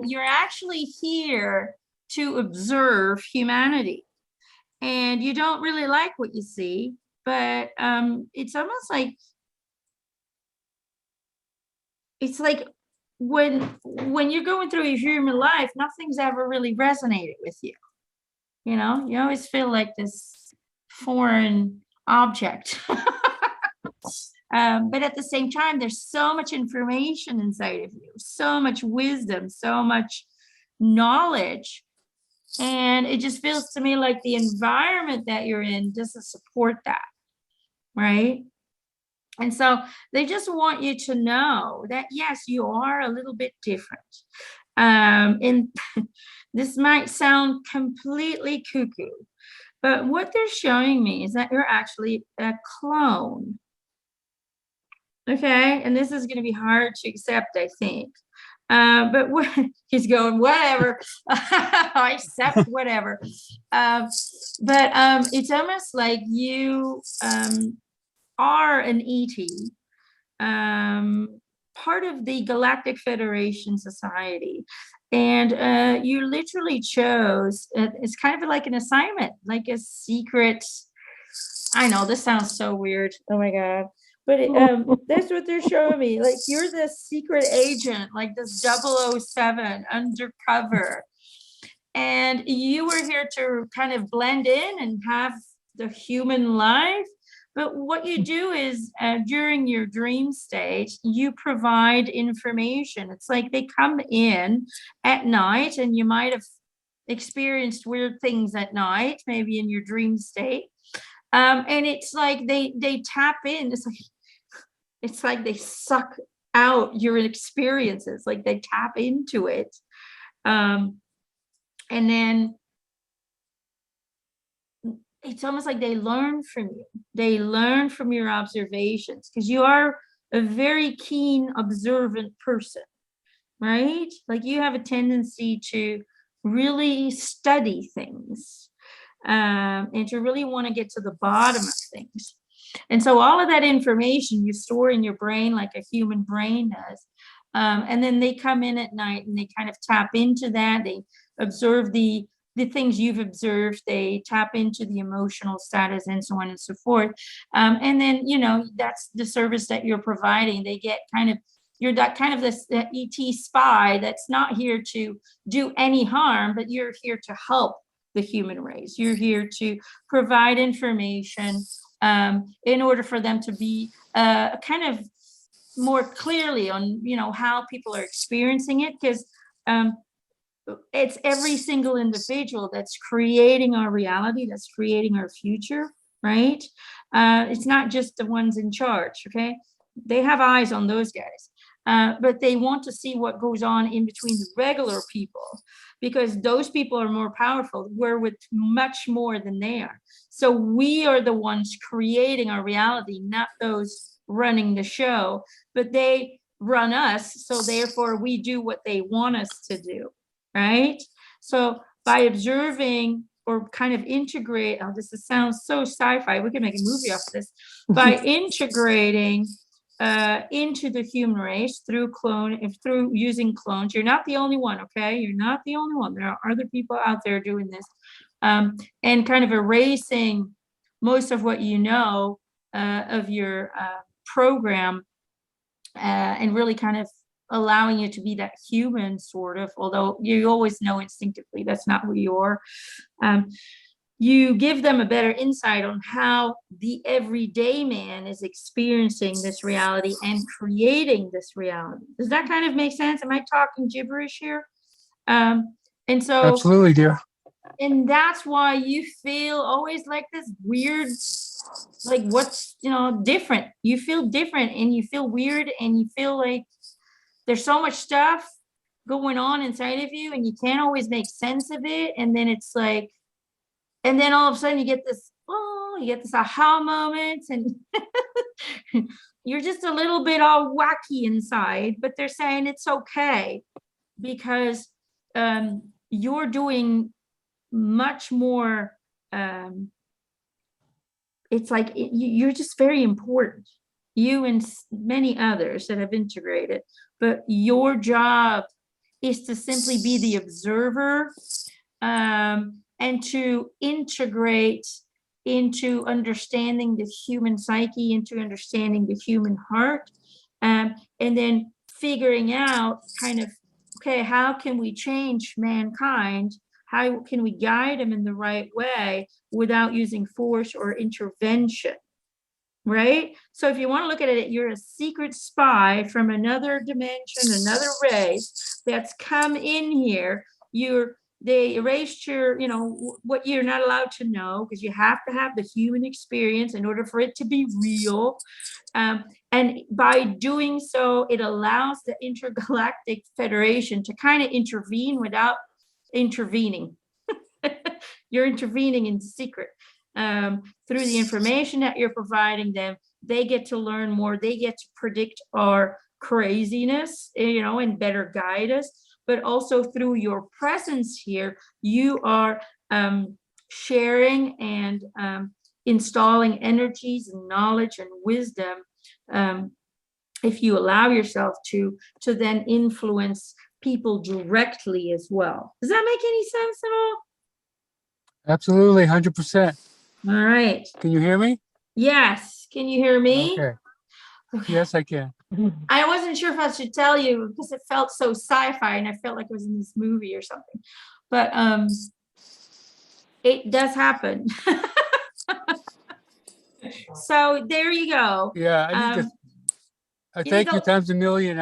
[SPEAKER 1] You're actually here to observe humanity. And you don't really like what you see, but it's almost like when you're going through your human life, nothing's ever really resonated with you. You know, you always feel like this foreign object. But at the same time, there's so much information inside of you, so much wisdom, so much knowledge. And it just feels to me like the environment that you're in doesn't support that, right? And so they just want you to know that, yes, you are a little bit different. And this might sound completely cuckoo, but what they're showing me is that you're actually a clone. Okay, and this is going to be hard to accept, I think. But he's going, whatever. I accept whatever. But it's almost like you are an ET, part of the Galactic Federation Society. And you literally chose, it's kind of like an assignment, like a secret. I know this sounds so weird. Oh my God. But that's what they're showing me. Like you're this secret agent, like this 007 undercover. And you were here to kind of blend in and have the human life. But what you do is during your dream state, you provide information. It's like they come in at night and you might have experienced weird things at night, maybe in your dream state. And it's like they tap in. It's like they suck out your experiences, like they tap into it. And then it's almost like they learn from you. They learn from your observations because you are a very keen, observant person, right? Like you have a tendency to really study things and to really want to get to the bottom of things. And so all of that information you store in your brain like a human brain does. And then they come in at night and they kind of tap into that. They observe the things you've observed. They tap into the emotional status and so on and so forth. And then, you know, that's the service that you're providing. They get kind of, you're that kind of this ET spy that's not here to do any harm, but you're here to help the human race. You're here to provide information in order for them to be kind of more clearly on, you know, how people are experiencing it, because it's every single individual that's creating our reality, that's creating our future, right? It's not just the ones in charge, okay? They have eyes on those guys. But they want to see what goes on in between the regular people, because those people are more powerful. We're with much more than they are. So we are the ones creating our reality, not those running the show, but they run us. So therefore we do what they want us to do, right? So by observing or kind of integrate, oh, this sounds so sci-fi. We can make a movie off this. By integrating into the human race through using clones. You're not the only one, okay? You're not the only one. There are other people out there doing this, and kind of erasing most of what you know of your program, and really kind of allowing you to be that human sort of, although you always know instinctively that's not who you are. You give them a better insight on how the everyday man is experiencing this reality and creating this reality. Does that kind of make sense? Am I talking gibberish here? And so
[SPEAKER 12] Absolutely, dear.
[SPEAKER 1] and that's why you feel always like this weird, like what's, different. You feel different and you feel weird and you feel like there's so much stuff going on inside of you and you can't always make sense of it. And then it's like, and then all of a sudden you get this aha moment and you're just a little bit all wacky inside, but they're saying it's okay because you're doing much more. It's like you're just very important, you and many others that have integrated, but your job is to simply be the observer and to integrate into understanding the human psyche, into understanding the human heart, and then figuring out kind of, okay, how can we change mankind? How can we guide them in the right way without using force or intervention, right? So if you want to look at it, you're a secret spy from another dimension, another race that's come in here. They erased your, what you're not allowed to know, because you have to have the human experience in order for it to be real. And by doing so, it allows the Intergalactic Federation to kind of intervene without intervening. You're intervening in secret. Through the information that you're providing them, they get to learn more. They get to predict our craziness, and better guide us. But also through your presence here, you are sharing and installing energies and knowledge and wisdom, if you allow yourself to then influence people directly as well. Does that make any sense at all?
[SPEAKER 12] Absolutely, 100%.
[SPEAKER 1] All right.
[SPEAKER 12] Can you hear me?
[SPEAKER 1] Yes. Can you hear me?
[SPEAKER 12] Okay. Yes, I can.
[SPEAKER 1] I wasn't sure if I should tell you because it felt so sci-fi and I felt like it was in this movie or something. But it does happen. So there you go.
[SPEAKER 12] Yeah, I thank you times a million.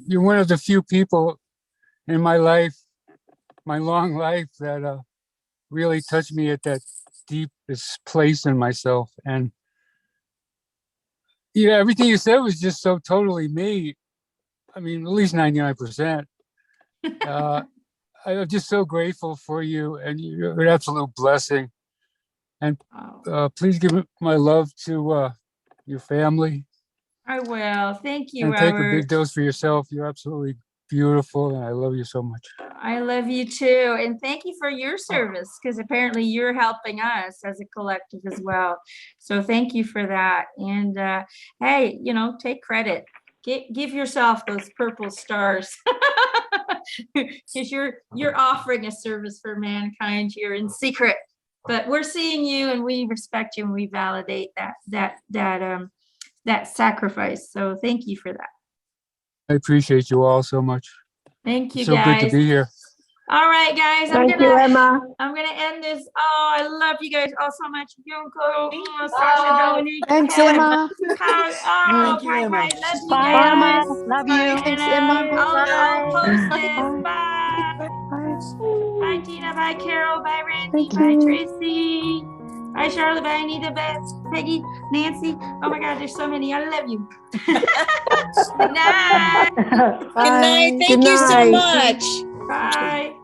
[SPEAKER 12] You're one of the few people in my life, my long life, that really touched me at that deepest place in myself. And everything you said was just so totally me. At least 99%. I'm just so grateful for you, and you're an absolute blessing. And please give my love to your family.
[SPEAKER 1] I will. Thank you,
[SPEAKER 12] and
[SPEAKER 1] Robert.
[SPEAKER 12] take a big dose for yourself. You're absolutely beautiful, and I love you so much.
[SPEAKER 1] I love you too. And thank you for your service, because apparently you're helping us as a collective as well. So thank you for that. And hey, take credit. Give yourself those purple stars, because you're offering a service for mankind here in secret. But we're seeing you, and we respect you, and we validate that sacrifice. So thank you for that.
[SPEAKER 12] I appreciate you all so much.
[SPEAKER 1] Thank you,
[SPEAKER 12] it's so
[SPEAKER 1] guys.
[SPEAKER 12] good to be here.
[SPEAKER 1] All right, guys.
[SPEAKER 7] Thank you, Emma.
[SPEAKER 1] I'm gonna end this. Oh, I love you guys all so much. Yoko, Sasha, Dominique.
[SPEAKER 2] Thanks, Emma.
[SPEAKER 1] Oh,
[SPEAKER 9] Thank you, Emma.
[SPEAKER 1] bye. Love you
[SPEAKER 2] Bye,
[SPEAKER 1] guys.
[SPEAKER 2] Emma. Love you.
[SPEAKER 1] Thanks,
[SPEAKER 2] Emma.
[SPEAKER 1] I'll post
[SPEAKER 2] Bye.
[SPEAKER 1] this. Bye. Bye, Tina. Bye, Carol. Bye, Randy.
[SPEAKER 2] Thank
[SPEAKER 1] Bye,
[SPEAKER 2] you.
[SPEAKER 1] Tracy. Bye, Charlotte. Bye, Anita. Bye, Peggy. Nancy. Oh my God, there's so many. I love you. Good night.
[SPEAKER 10] Good night. Thank you so much.
[SPEAKER 1] Bye.